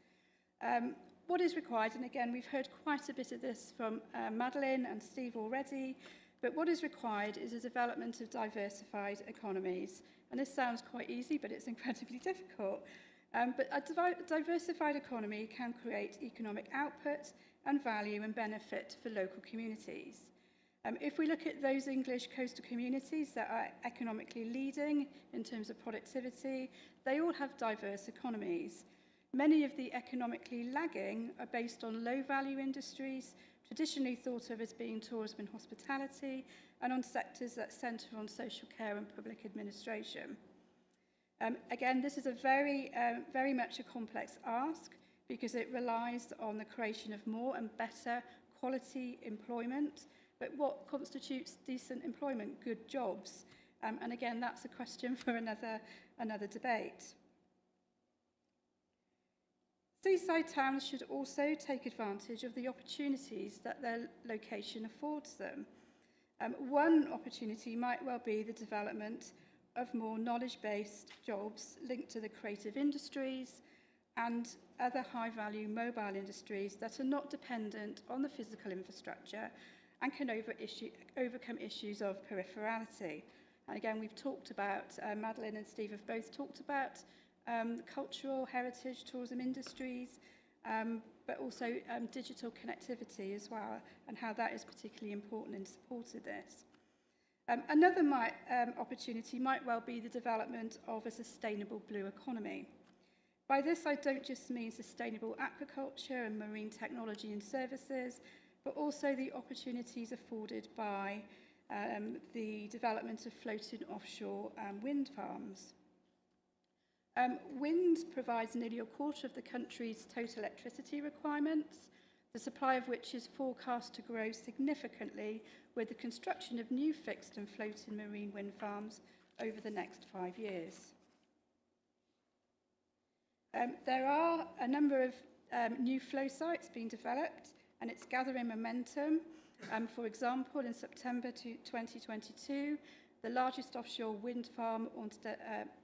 What is required, and again, we've heard quite a bit of this from Madeleine and Steve already, but what is required is a development of diversified economies. And this sounds quite easy, but it's incredibly difficult. But a diversified economy can create economic output and value and benefit for local communities. If we look at those English coastal communities that are economically leading in terms of productivity, they all have diverse economies. Many of the economically lagging are based on low-value industries, traditionally thought of as being tourism and hospitality, and on sectors that centre on social care and public administration. Again, this is a very much a complex ask, because it relies on the creation of more and better quality employment. But what constitutes decent employment, good jobs? And again, that's a question for another debate. Seaside towns should also take advantage of the opportunities that their location affords them. One opportunity might well be the development of more knowledge-based jobs linked to the creative industries and other high-value mobile industries that are not dependent on the physical infrastructure and can overcome issues of peripherality. And again, we've talked about, Madeleine and Steve have both talked about cultural, heritage, tourism industries, but also digital connectivity as well, and how that is particularly important in support of this. Another opportunity might well be the development of a sustainable blue economy. By this, I don't just mean sustainable aquaculture and marine technology and services, but also the opportunities afforded by the development of floating offshore wind farms. Wind provides nearly a quarter of the country's total electricity requirements, the supply of which is forecast to grow significantly with the construction of new fixed and floating marine wind farms over the next 5 years. There are a number of new flow sites being developed, and it's gathering momentum. For example, in September 2022, the largest offshore wind farm,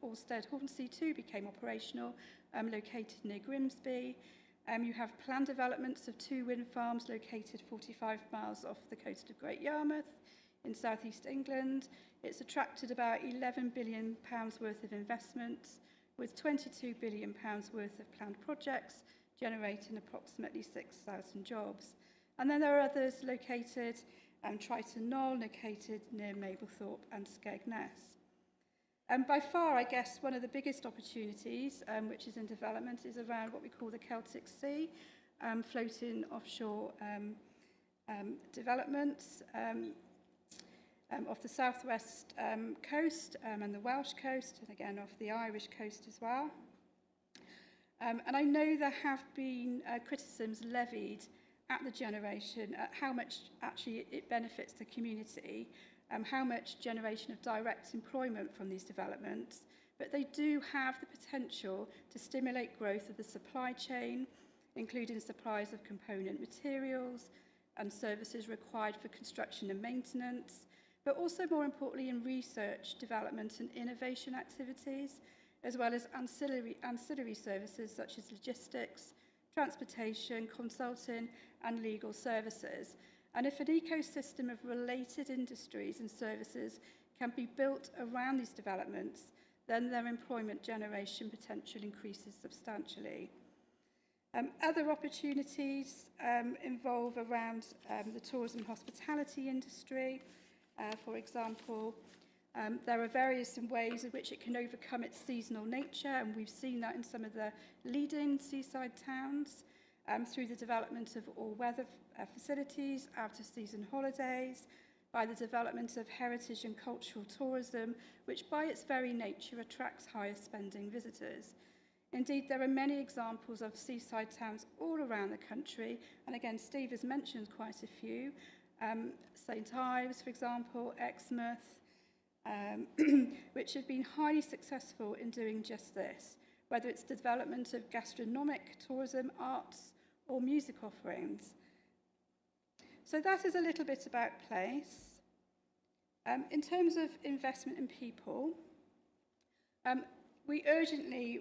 Ørsted Hornsea 2, became operational, located near Grimsby. You have planned developments of 2 wind farms located 45 miles off the coast of Great Yarmouth in southeast England. It's attracted about £11 billion worth of investments, with £22 billion worth of planned projects, generating approximately 6,000 jobs. And then there are others located, Triton Knoll, located near Mablethorpe and Skegness. By far, I guess, one of the biggest opportunities, which is in development, is around what we call the Celtic Sea, floating offshore developments off the southwest coast and the Welsh coast, and again off the Irish coast as well. And I know there have been criticisms levied at the generation at how much actually it benefits the community, how much generation of direct employment from these developments, but they do have the potential to stimulate growth of the supply chain, including supplies of component materials and services required for construction and maintenance, but also more importantly in research, development and innovation activities, as well as ancillary services such as logistics, transportation, consulting and legal services. And if an ecosystem of related industries and services can be built around these developments, then their employment generation potential increases substantially. Other opportunities involve around the tourism hospitality industry. For example, there are various ways in which it can overcome its seasonal nature, and we've seen that in some of the leading seaside towns through the development of all-weather facilities, out-of-season holidays, by the development of heritage and cultural tourism, which by its very nature attracts higher spending visitors. Indeed, there are many examples of seaside towns all around the country, and again, Steve has mentioned quite a few. St Ives, for example, Exmouth, which have been highly successful in doing just this, whether it's the development of gastronomic tourism, arts, or music offerings. So that is a little bit about place. In terms of investment in people, we urgently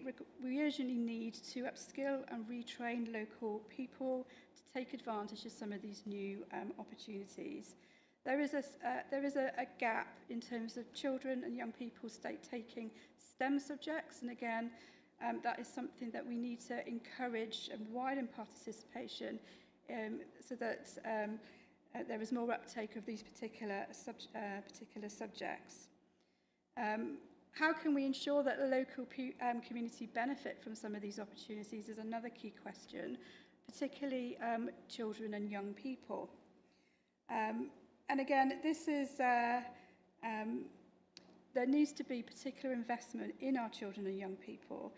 need to upskill and retrain local people to take advantage of some of these new opportunities. There is a gap in terms of children and young people taking STEM subjects, and again, that is something that we need to encourage and widen participation so that there is more uptake of these particular subjects. How can we ensure that the local community benefit from some of these opportunities is another key question, particularly children and young people. And again, this is, there needs to be particular investment in our children and young people,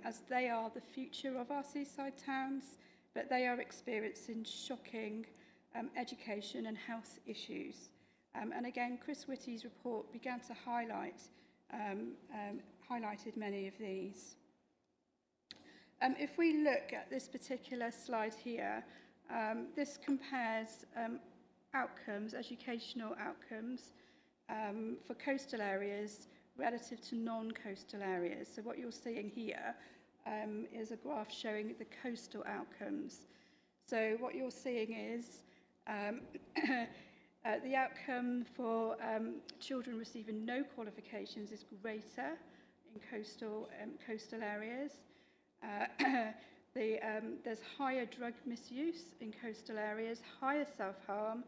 as they are the future of our seaside towns, but they are experiencing shocking education and health issues. And again, Chris Whitty's report began to highlighted many of these. If we look at this particular slide here, this compares outcomes, educational outcomes, for coastal areas relative to non-coastal areas. So what you're seeing here is a graph showing the coastal outcomes. So what you're seeing is the outcome for children receiving no qualifications is greater in coastal areas. There's higher drug misuse in coastal areas, higher self-harm,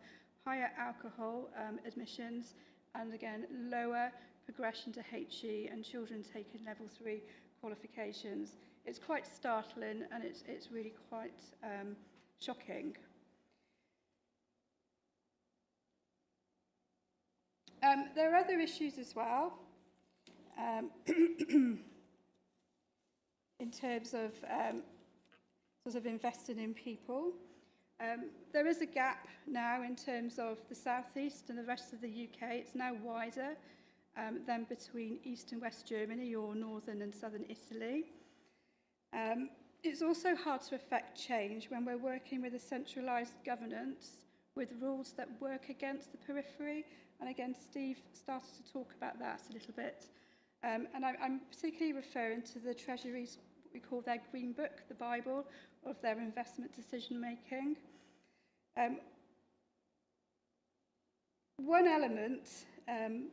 higher alcohol admissions, and again, lower progression to HE and children taking level 3 qualifications. It's quite startling, and it's really quite shocking. There are other issues as well. in terms of sort of investing in people. There is a gap now in terms of the southeast and the rest of the UK. It's now wider than between East and West Germany or northern and southern Italy. It's also hard to effect change when we're working with a centralised governance with rules that work against the periphery. And again, Steve started to talk about that a little bit. And I'm particularly referring to the Treasury's, what we call their Green Book, the Bible of their investment decision making. One element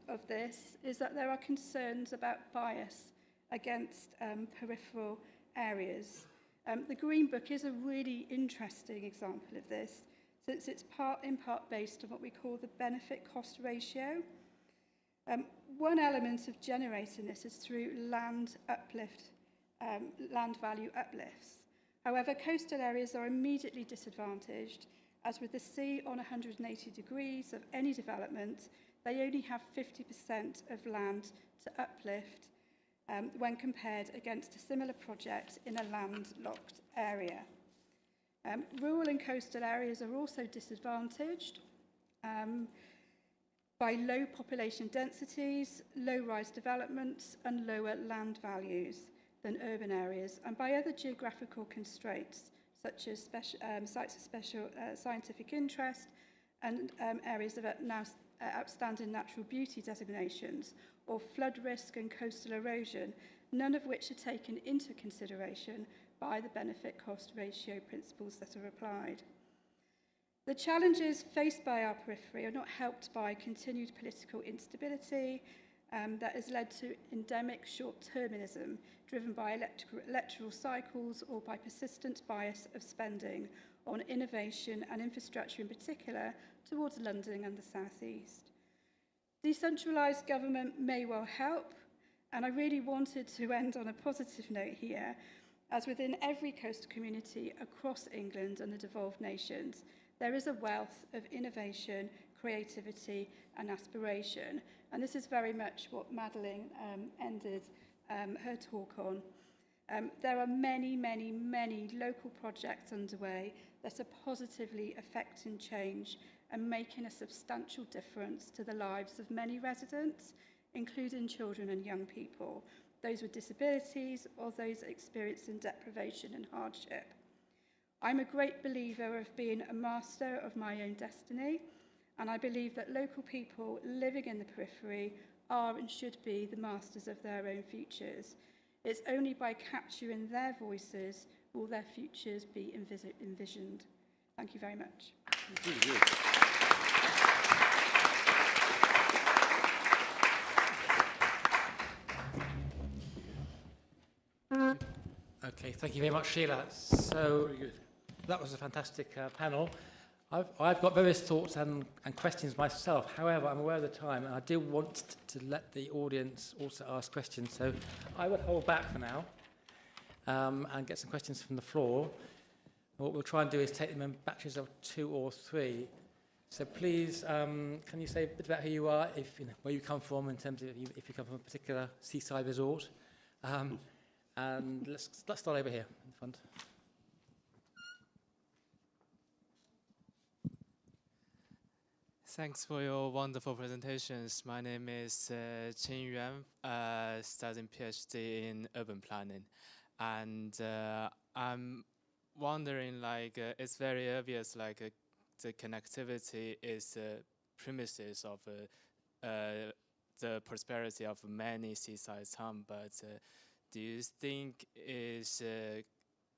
of this is that there are concerns about bias against peripheral areas. The Green Book is a really interesting example of this, since it's in part based on what we call the benefit-cost ratio. One element of generating this is through land value uplifts. However, coastal areas are immediately disadvantaged, as with the sea on 180 degrees of any development, they only have 50% of land to uplift when compared against a similar project in a landlocked area. Rural and coastal areas are also disadvantaged by low population densities, low-rise developments and lower land values than urban areas, and by other geographical constraints such as sites of special scientific interest and areas of now outstanding natural beauty designations, or flood risk and coastal erosion, none of which are taken into consideration by the benefit-cost ratio principles that are applied. The challenges faced by our periphery are not helped by continued political instability that has led to endemic short-termism driven by electoral cycles or by persistent bias of spending on innovation and infrastructure in particular towards London and the South East. Decentralised government may well help, and I really wanted to end on a positive note here, as within every coastal community across England and the devolved nations, there is a wealth of innovation, creativity and aspiration. And this is very much what Madeleine ended her talk on. There are many, many, many local projects underway that are positively affecting change and making a substantial difference to the lives of many residents, including children and young people, those with disabilities or those experiencing deprivation and hardship. I'm a great believer of being a master of my own destiny, and I believe that local people living in the periphery are and should be the masters of their own futures. It's only by capturing their voices will their futures be envisioned. Thank you very much. Okay, thank you very much, Sheila. So that was a fantastic panel. I've got various thoughts and questions myself. However, I'm aware of the time, and I do want to let the audience also ask questions. So I would hold back for now and get some questions from the floor. What we'll try and do is take them in batches of 2 or 3. So please, can you say a bit about who you are, where you come from, in terms of if you come from a particular seaside resort? And let's start over here in front. Thanks for your wonderful presentations. My name is Chen Yuan, studying PhD in urban planning. And I'm wondering, it's very obvious, the connectivity is premises of the prosperity of many seaside towns, but do you think is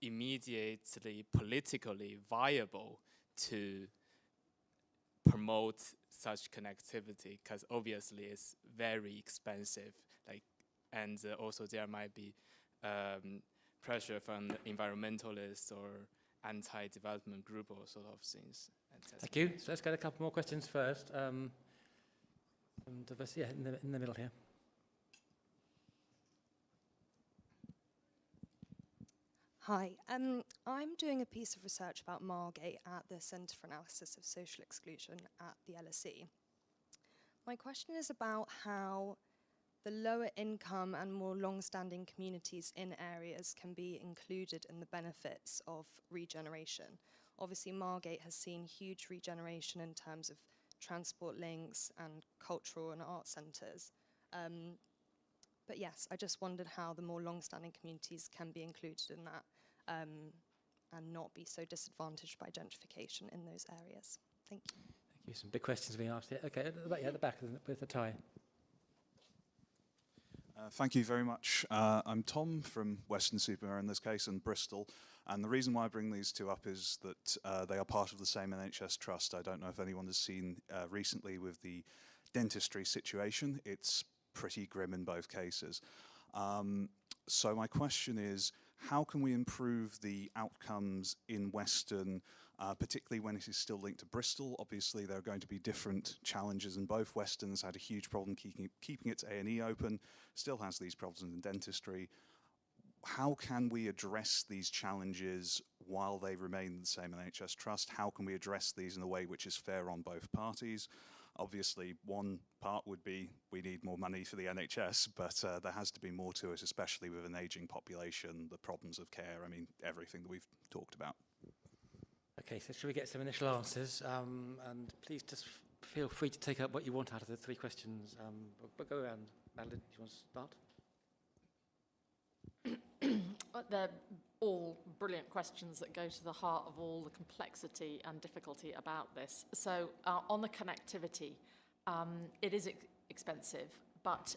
immediately politically viable to promote such connectivity? Because obviously it's very expensive, and also there might be pressure from environmentalists or anti-development group or sort of things. Thank you. So let's get a couple more questions first. In the middle here. Hi, I'm doing a piece of research about Margate at the Centre for Analysis of Social Exclusion at the LSE. My question is about how the lower income and more long-standing communities in areas can be included in the benefits of regeneration. Obviously, Margate has seen huge regeneration in terms of transport links and cultural and art centres. But yes, I just wondered how the more long-standing communities can be included in that and not be so disadvantaged by gentrification in those areas. Thank you. Thank you. Some big questions being asked here. Okay, at the back with the tie. Thank you very much. I'm Tom from Weston-super-Mare in this case, and Bristol. And the reason why I bring these two up is that they are part of the same NHS trust. I don't know if anyone has seen recently with the dentistry situation. It's pretty grim in both cases. So my question is, how can we improve the outcomes in Weston, particularly when it is still linked to Bristol? Obviously, there are going to be different challenges, and both Weston's had a huge problem keeping its A&E open, still has these problems in dentistry. How can we address these challenges while they remain the same NHS trust? How can we address these in a way which is fair on both parties? Obviously, one part would be we need more money for the NHS, but there has to be more to it, especially with an ageing population, the problems of care, I mean, everything that we've talked about. Okay, so should we get some initial answers? And please just feel free to take up what you want out of the three questions. But go around. Madeleine, do you want to start? They're all brilliant questions that go to the heart of all the complexity and difficulty about this. So on the connectivity, it is expensive, but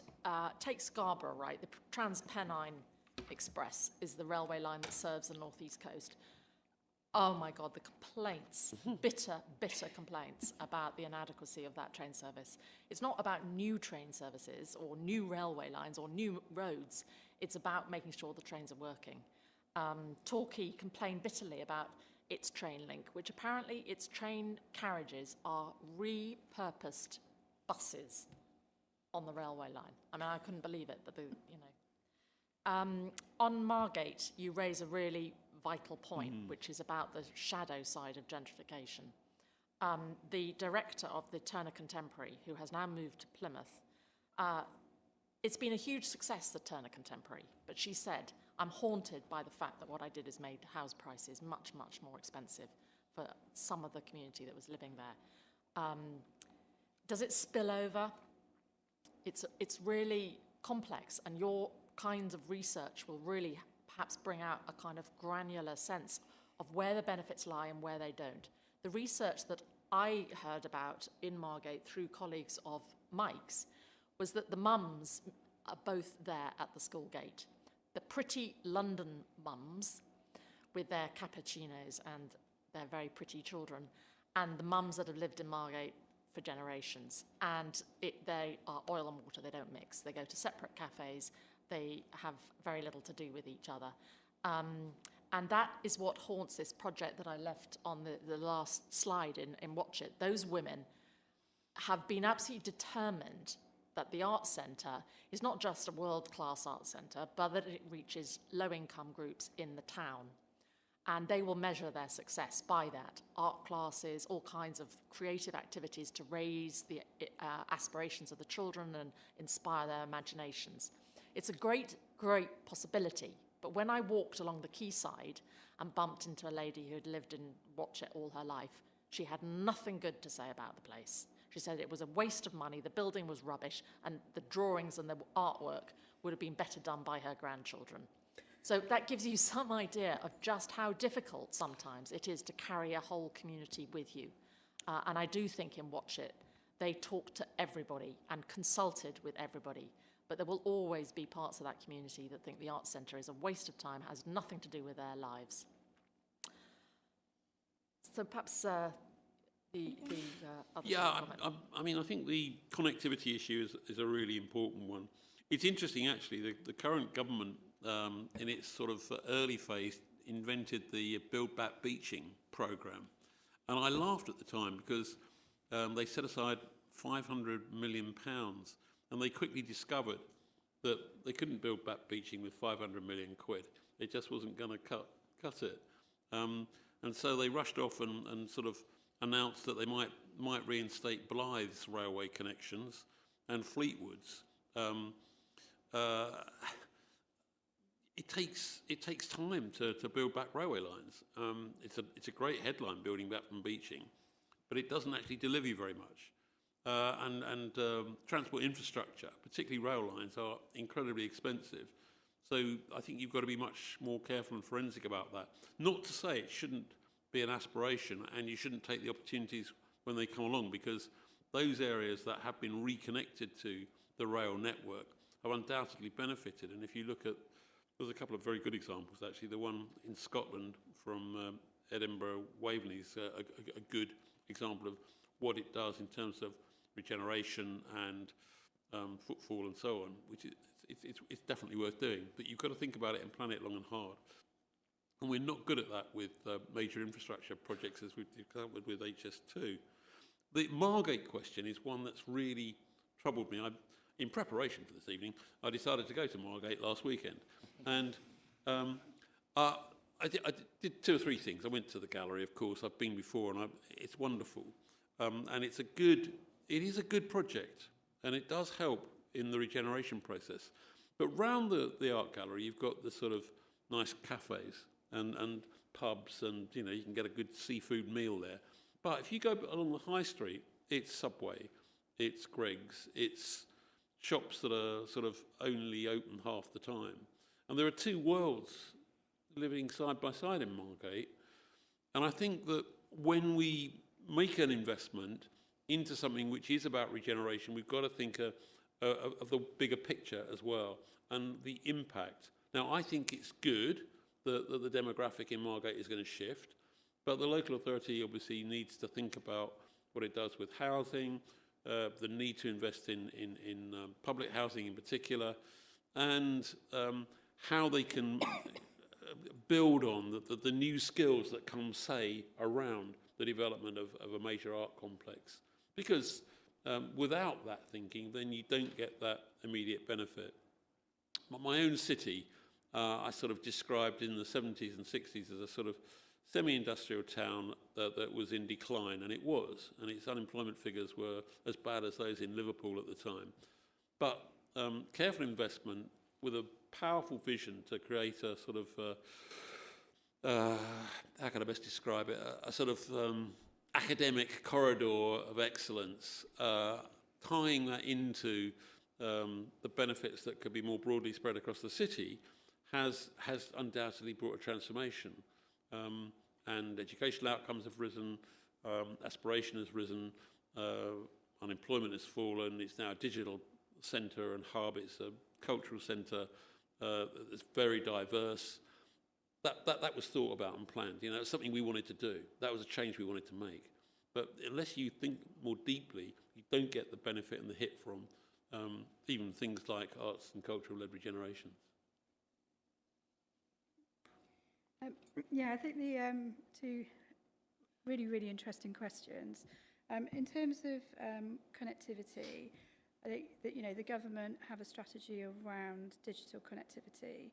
take Scarborough, right? The Trans-Pennine Express is the railway line that serves the northeast coast. Oh my God, the complaints, bitter complaints about the inadequacy of that train service. It's not about new train services or new railway lines or new roads. It's about making sure the trains are working. Torquay complained bitterly about its train link, which apparently its train carriages are repurposed buses on the railway line. I mean, I couldn't believe it, but on Margate, you raise a really vital point, which is about the shadow side of gentrification. The director of the Turner Contemporary, who has now moved to Plymouth, it's been a huge success, the Turner Contemporary, but she said, I'm haunted by the fact that what I did has made house prices much, much more expensive for some of the community that was living there. Does it spill over? It's really complex, and your kinds of research will really perhaps bring out a kind of granular sense of where the benefits lie and where they don't. The research that I heard about in Margate through colleagues of Mike's was that the mums are both there at the school gate. The pretty London mums with their cappuccinos and their very pretty children, and the mums that have lived in Margate for generations. And they are oil and water, they don't mix. They go to separate cafes, they have very little to do with each other. And that is what haunts this project that I left on the last slide in Watch It. Those women have been absolutely determined that the Arts Centre is not just a world-class arts centre, but that it reaches low-income groups in the town. And they will measure their success by that. Art classes, all kinds of creative activities to raise the aspirations of the children and inspire their imaginations. It's a great, great possibility. But when I walked along the quayside and bumped into a lady who had lived in Watchet all her life, she had nothing good to say about the place. She said it was a waste of money, the building was rubbish, and the drawings and the artwork would have been better done by her grandchildren. So that gives you some idea of just how difficult sometimes it is to carry a whole community with you. And I do think in Watch It, they talked to everybody and consulted with everybody. But there will always be parts of that community that think the Arts Centre is a waste of time, has nothing to do with their lives. So perhaps other I mean, I think the connectivity issue is a really important one. It's interesting, actually, the current government, in its sort of early phase, invented the Build Back Beaching programme. And I laughed at the time because they set aside £500 million, and they quickly discovered that they couldn't build back beaching with 500 million quid. It just wasn't going to cut it. And so they rushed off and sort of announced that they might reinstate Blythe's railway connections and Fleetwood's. it takes time to build back railway lines. It's a great headline, building back from beaching, but it doesn't actually deliver you very much. Transport infrastructure, particularly rail lines, are incredibly expensive. So I think you've got to be much more careful and forensic about that. Not to say it shouldn't be an aspiration, and you shouldn't take the opportunities when they come along, because those areas that have been reconnected to the rail network have undoubtedly benefited. And if you look at, there's a couple of very good examples actually. The one in Scotland from Edinburgh Waveney is a good example of what it does in terms of regeneration and footfall and so on, which it's definitely worth doing. But you've got to think about it and plan it long and hard. And we're not good at that with major infrastructure projects, as we've covered with HS2. The Margate question is one that's really troubled me. In preparation for this evening, I decided to go to Margate last weekend. And I did 2 or 3 things. I went to the gallery, of course. I've been before, and it's wonderful. And it is a good project, and it does help in the regeneration process. But round the art gallery, you've got the sort of nice cafes and pubs, and you can get a good seafood meal there. But if you go along the high street, it's Subway, it's Greggs, it's shops that are sort of only open half the time. And there are 2 worlds living side by side in Margate. And I think that when we make an investment into something which is about regeneration, we've got to think of the bigger picture as well, and the impact. Now, I think it's good that the demographic in Margate is going to shift, but the local authority obviously needs to think about what it does with housing, the need to invest in public housing in particular, and how they can build on the new skills that come, say, around the development of a major art complex. Because without that thinking, then you don't get that immediate benefit. My own city, I sort of described in the 70s and 60s as a sort of semi-industrial town that was in decline, and it was, and its unemployment figures were as bad as those in Liverpool at the time. But careful investment with a powerful vision to create a sort of, how can I best describe it, a sort of academic corridor of excellence, tying that into the benefits that could be more broadly spread across the city, has undoubtedly brought a transformation. And educational outcomes have risen, aspiration has risen, unemployment has fallen. It's now a digital centre and hub. It's a cultural centre that's very diverse. That was thought about and planned. It's something we wanted to do. That was a change we wanted to make. But unless you think more deeply, you don't get the benefit and the hit from even things like arts and cultural-led regeneration. Yeah, I think the 2 really, really interesting questions. In terms of connectivity, I think that the government have a strategy around digital connectivity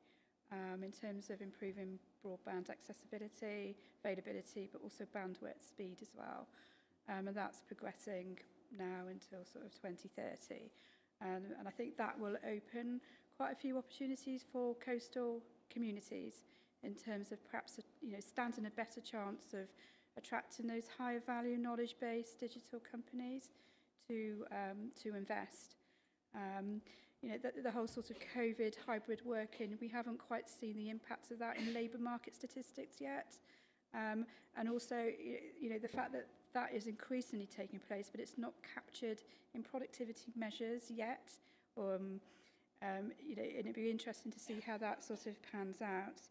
in terms of improving broadband accessibility, availability, but also bandwidth speed as well. And that's progressing now until sort of 2030. And I think that will open quite a few opportunities for coastal communities in terms of perhaps standing a better chance of attracting those higher value knowledge-based digital companies to invest. The whole sort of COVID hybrid working, we haven't quite seen the impacts of that in labour market statistics yet. And also, the fact that that is increasingly taking place, but it's not captured in productivity measures yet. And it'd be interesting to see how that sort of pans out.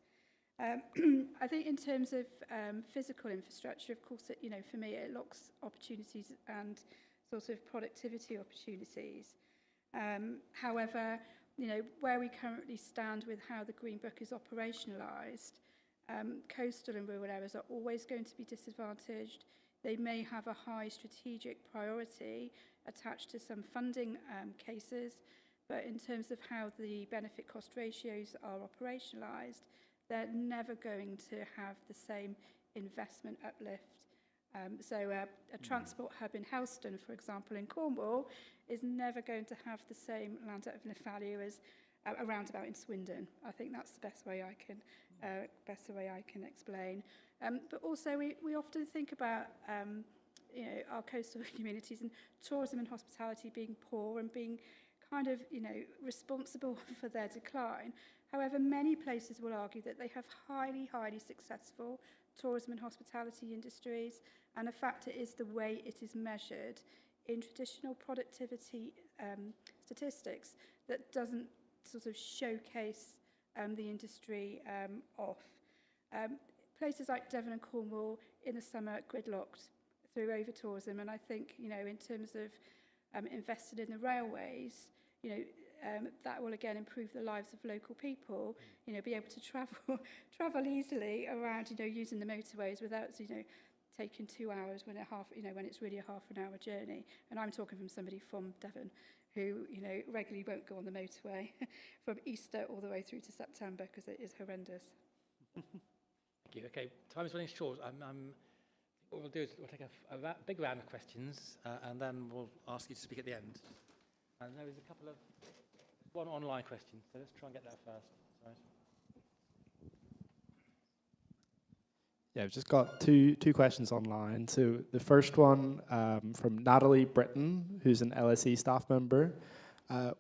I think in terms of physical infrastructure, of course, for me, it locks opportunities and sort of productivity opportunities. However, where we currently stand with how the Green Book is operationalised, coastal and rural areas are always going to be disadvantaged. They may have a high strategic priority attached to some funding cases, but in terms of how the benefit cost ratios are operationalised, they're never going to have the same investment uplift. So a transport hub in Helston, for example, in Cornwall, is never going to have the same land uplift value as a roundabout in Swindon. I think that's the best way I can explain. But also we often think about our coastal communities and tourism and hospitality being poor and being kind of responsible for their decline. However, many places will argue that they have highly successful tourism and hospitality industries, and a factor is the way it is measured in traditional productivity statistics that doesn't sort of showcase the industry off. Places like Devon and Cornwall in the summer gridlocked through over-tourism, and I think, in terms of investing in the railways, that will again improve the lives of local people, be able to travel easily around, using the motorways without, taking 2 hours when it's really a half an hour journey. And I'm talking from somebody from Devon who, regularly won't go on the motorway from Easter all the way through to September because it is horrendous. Thank you. Okay, time is running short. What we'll do is we'll take a big round of questions and then we'll ask you to speak at the end. And there is one online question, so let's try and get that first. Sorry. Yeah, I've just got two questions online. So the first one from Madeleine Bunting, who's an LSE staff member.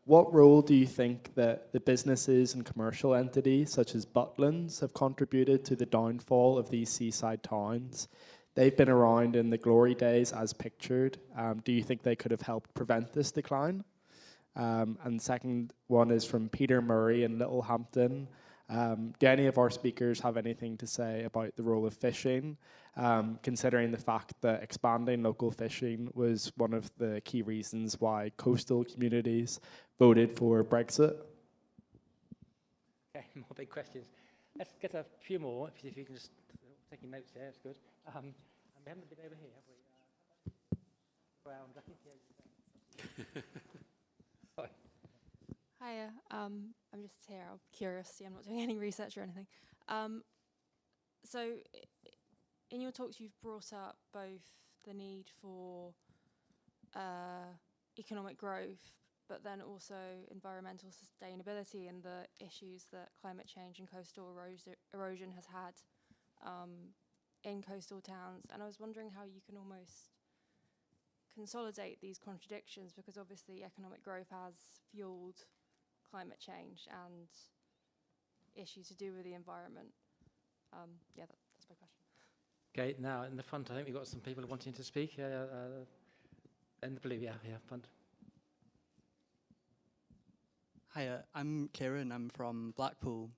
What role do you think that the businesses and commercial entities such as Butlins have contributed to the downfall of these seaside towns? They've been around in the glory days as pictured. Do you think they could have helped prevent this decline? And the second one is from Peter Murray in Littlehampton. Do any of our speakers have anything to say about the role of fishing, considering the fact that expanding local fishing was one of the key reasons why coastal communities voted for Brexit? Okay, more big questions. Let's get a few more, if you can just taking notes here, it's good. And we haven't been over here, have we? Around, I think, yeah. Sorry. Hiya, I'm just here out of curiosity. I'm not doing any research or anything. So in your talks, you've brought up both the need for economic growth, but then also environmental sustainability and the issues that climate change and coastal erosion has had in coastal towns. And I was wondering how you can almost consolidate these contradictions, because obviously economic growth has fueled climate change and issues to do with the environment. Yeah, that's my question. Okay, now in the front, I think we've got some people wanting to speak. In the blue, yeah, front. Hiya, I'm Kieran, I'm from Blackpool,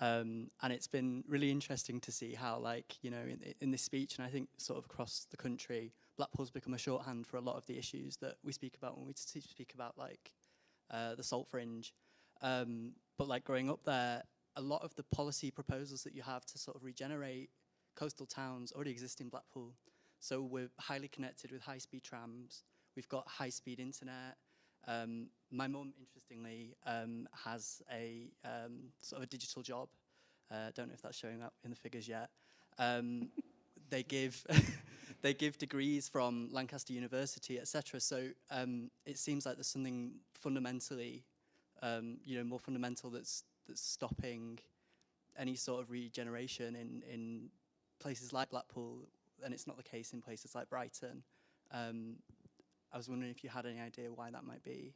and it's been really interesting to see how, in this speech, and I think sort of across the country, Blackpool's become a shorthand for a lot of the issues that we speak about when we speak about, the salt fringe. But growing up there, a lot of the policy proposals that you have to sort of regenerate coastal towns already exist in Blackpool. So we're highly connected with high-speed trams. We've got high-speed internet. My mum, interestingly, has a sort of a digital job. Don't know if that's showing up in the figures yet. They give they give degrees from Lancaster University, etc. So it seems like there's something fundamentally, more fundamental that's stopping any sort of regeneration in places like Blackpool, and it's not the case in places like Brighton. I was wondering if you had any idea why that might be.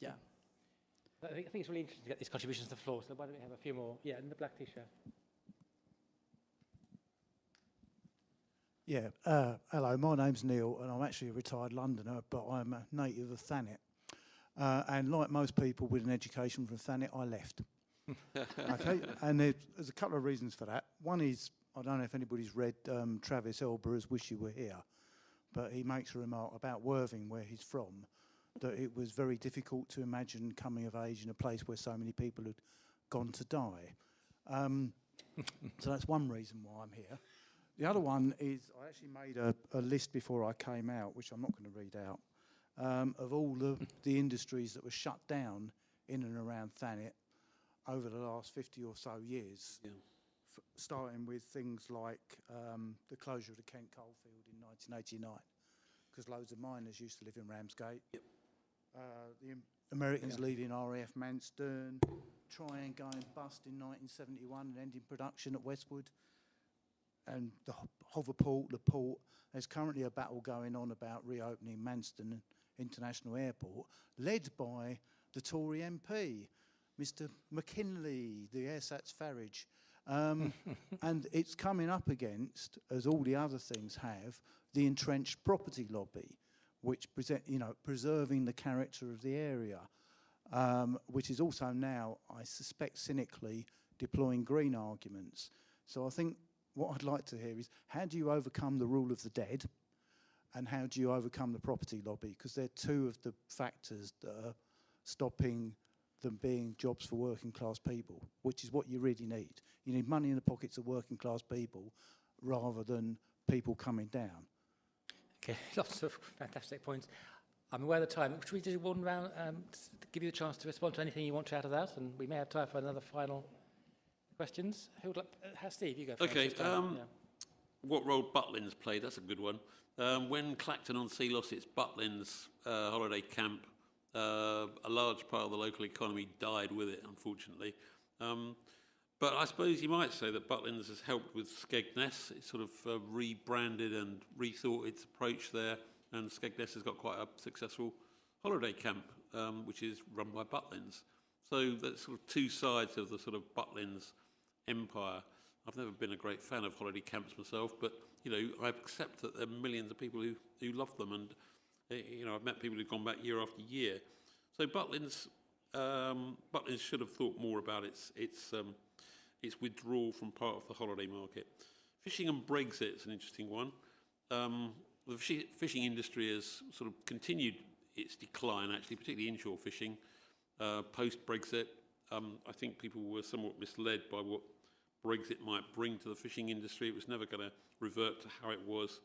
Yeah. I think it's really interesting to get these contributions to the floor, so why don't we have a few more? Yeah, in the black t-shirt. Yeah, hello, my name's Neil, and I'm actually a retired Londoner, but I'm a native of Thanet. And like most people with an education from Thanet, I left. Okay, and there's a couple of reasons for that. One is, I don't know if anybody's read Travis Elborough's Wish You Were Here, but he makes a remark about Worthing, where he's from, that it was very difficult to imagine coming of age in a place where so many people had gone to die. So that's one reason why I'm here. The other one is I actually made a list before I came out, which I'm not going to read out, of all the industries that were shut down in and around Thanet over the last 50 or so years, starting with things like the closure of the Kent coalfield in 1989, because loads of miners used to live in Ramsgate. Yep. The Americans leaving RAF Manston, Tryon going bust in 1971 and ending production at Westwood, and the Hover Port, the port. There's currently a battle going on about reopening Manston International Airport, led by the Tory MP, Mr. McKinley, the Airsats Farage. And it's coming up against, as all the other things have, the entrenched property lobby, which preserving the character of the area, which is also now, I suspect, cynically deploying green arguments. So I think what I'd like to hear is, how do you overcome the rule of the dead, and how do you overcome the property lobby? Because they're two of the factors that are stopping them being jobs for working class people, which is what you really need. You need money in the pockets of working class people rather than people coming down. Okay, lots of fantastic points. I'm aware of the time. Should we do one round to give you a chance to respond to anything you want to add to that? And we may have time for another final questions. Who would like? Steve, you go first. Okay. What role Butlins played? That's a good one. When Clacton-on-Sea lost its Butlins holiday camp, a large part of the local economy died with it, unfortunately. But I suppose you might say that Butlins has helped with Skegness. It sort of rebranded and rethought its approach there, and Skegness has got quite a successful holiday camp, which is run by Butlins. So that's sort of two sides of the sort of Butlins empire. I've never been a great fan of holiday camps myself, but I accept that there are millions of people who love them, and I've met people who've gone back year after year. So Butlins should have thought more about its withdrawal from part of the holiday market. Fishing and Brexit is an interesting one. The fishing industry has sort of continued its decline, actually, particularly inshore fishing, post-Brexit. I think people were somewhat misled by what Brexit might bring to the fishing industry. It was never going to revert to how it was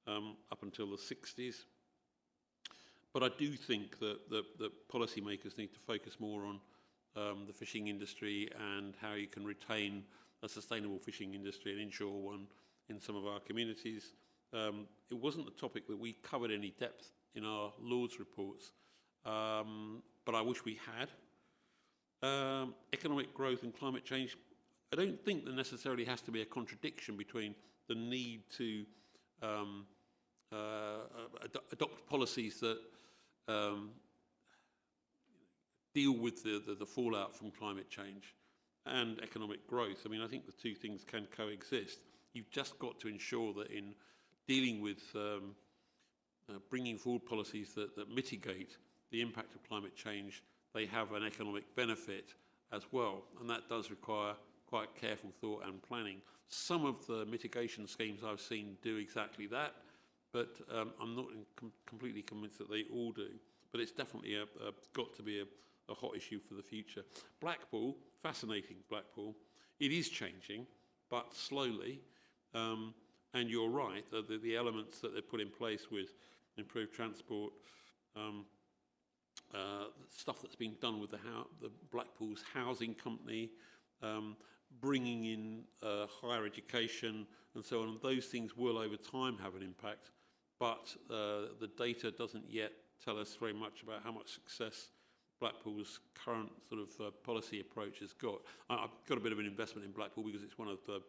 up until the 60s. But I do think that policymakers need to focus more on the fishing industry and how you can retain a sustainable fishing industry, an inshore one, in some of our communities. It wasn't the topic that we covered in any depth in our Lords reports, but I wish we had. Economic growth and climate change, I don't think there necessarily has to be a contradiction between the need to adopt policies that deal with the fallout from climate change and economic growth. I mean, I think the two things can coexist. You've just got to ensure that in dealing with bringing forward policies that mitigate the impact of climate change, they have an economic benefit as well. And that does require quite careful thought and planning. Some of the mitigation schemes I've seen do exactly that, but I'm not completely convinced that they all do. But it's definitely got to be a hot issue for the future. Blackpool, fascinating Blackpool. It is changing, but slowly. And you're right, the elements that they put in place with improved transport, stuff that's been done with the Blackpool's housing company, bringing in higher education and so on, those things will over time have an impact, but the data doesn't yet tell us very much about how much success Blackpool's current sort of policy approach has got. I've got a bit of an investment in Blackpool because it's one of the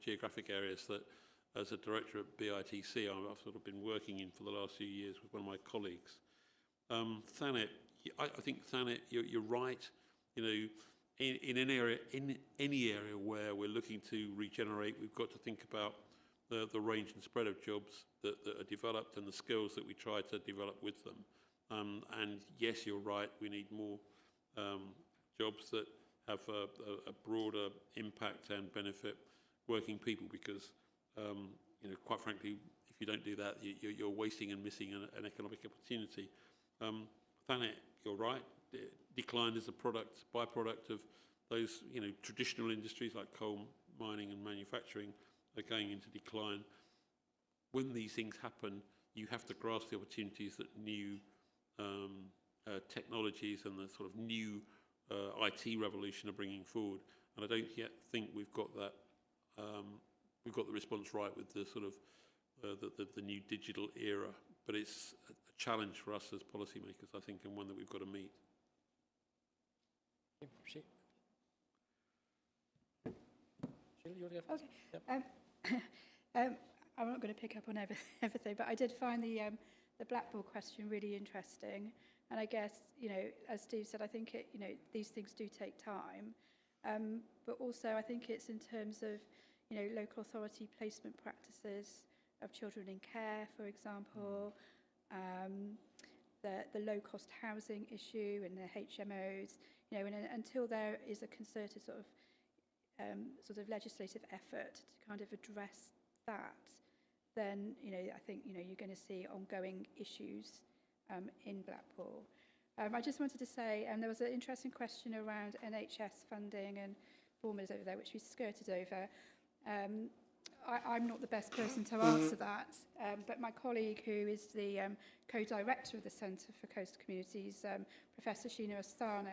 geographic areas that, as a director at BITC, I've sort of been working in for the last few years with one of my colleagues. Thanet, I think Thanet, you're right. In any area where we're looking to regenerate, we've got to think about the range and spread of jobs that are developed and the skills that we try to develop with them. And yes, you're right, we need more jobs that have a broader impact and benefit working people because, quite frankly, if you don't do that, you're wasting and missing an economic opportunity. Thanet, you're right, declined as a byproduct of those, traditional industries like coal mining and manufacturing are going into decline. When these things happen, you have to grasp the opportunities that new technologies and the sort of new IT revolution are bringing forward. And I don't yet think we've got that. We've got the response right with the sort of the new digital era. but it's a challenge for us as policymakers, I think, and one that we've got to meet. Sheila, you want to go first? Okay. Yep. I'm not going to pick up on everything, but I did find the blackboard question really interesting. And I guess, you know, as Steve said, I think these things do take time. But also I think it's in terms of, you know, local authority placement practices of children in care, for example, the low-cost housing issue and the HMOs, you know, and until there is a concerted sort of legislative effort to kind of address that, then, you know, I think, you know, you're going to see ongoing issues in Blackpool. I just wanted to say, there was an interesting question around NHS funding and formulas over there, which we skirted over. I'm not the best person to answer that, but my colleague, who is the co-director of the Centre for Coastal Communities, Professor Sheela Agarwal,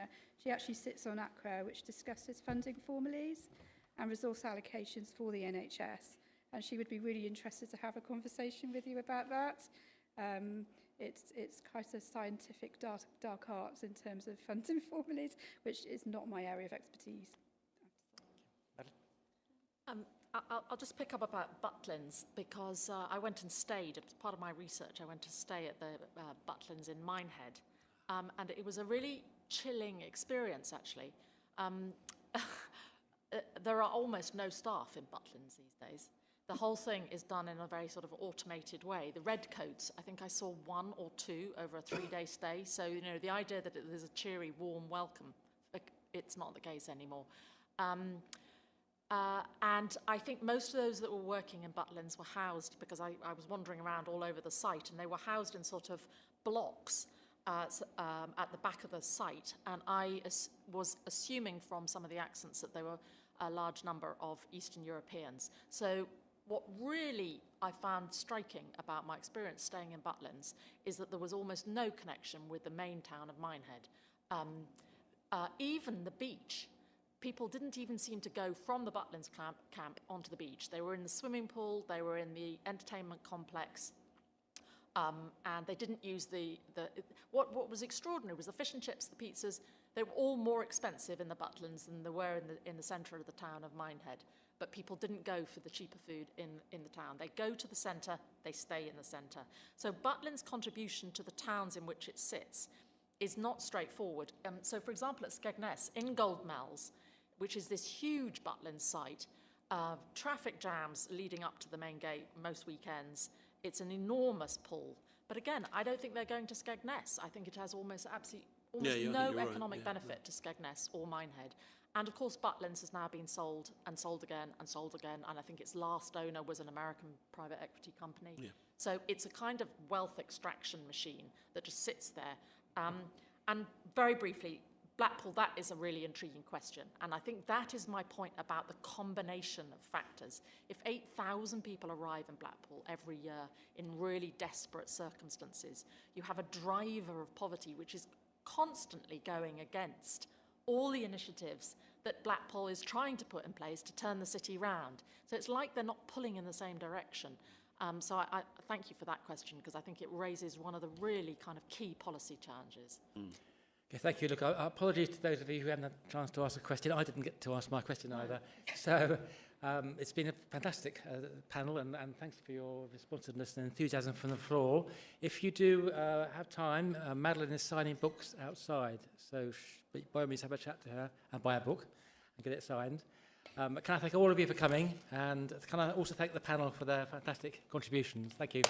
she actually sits on ACRA, which discusses funding formulas and resource allocations for the NHS. And she would be really interested to have a conversation with you about that. It's quite a scientific dark arts in terms of funding formulas, which is not my area of expertise. I'll just pick up about Butlins, because I went and stayed, as part of my research, I went to stay at the Butlins in Minehead, and it was a really chilling experience, actually. There are almost no staff in Butlins these days. The whole thing is done in a very sort of automated way. The redcoats, I think I saw 1 or 2 over a 3-day stay. So, you know, the idea that there's a cheery, warm welcome, it's not the case anymore. And I think most of those that were working in Butlins were housed, because I was wandering around all over the site, and they were housed in sort of blocks at the back of the site. And I was assuming from some of the accents that they were a large number of Eastern Europeans. So what really I found striking about my experience staying in Butlins is that there was almost no connection with the main town of Minehead. Even the beach, people didn't even seem to go from the Butlins camp onto the beach. They were in the swimming pool, they were in the entertainment complex, and they didn't use what was extraordinary was the fish and chips, the pizzas. They were all more expensive in the Butlins than they were in the centre of the town of Minehead. But people didn't go for the cheaper food in the town. They go to the centre, they stay in the centre. So Butlins' contribution to the towns in which it sits is not straightforward. So, for example, at Skegness, in Goldmells, which is this huge Butlins site, traffic jams leading up to the main gate most weekends. It's an enormous pull. But again, I don't think they're going to Skegness. I think it has almost no economic benefit to Skegness or Minehead. And of course, Butlins has now been sold and sold again and sold again. And I think its last owner was an American private equity company. Yeah. So it's a kind of wealth extraction machine that just sits there. And very briefly, Blackpool, that is a really intriguing question. And I think that is my point about the combination of factors. If 8,000 people arrive in Blackpool every year in really desperate circumstances, you have a driver of poverty which is constantly going against all the initiatives that Blackpool is trying to put in place to turn the city round. So it's like they're not pulling in the same direction. So I thank you for that question, because I think it raises one of the really kind of key policy challenges. Okay, thank you. Look, apologies to those of you who haven't had a chance to ask a question. I didn't get to ask my question either. So it's been a fantastic panel, and thanks for your responsiveness and enthusiasm from the floor. If you do have time, Madeleine is signing books outside, so by all means have a chat to her and buy a book and get it signed. Can I thank all of you for coming, and can I also thank the panel for their fantastic contributions. Thank you.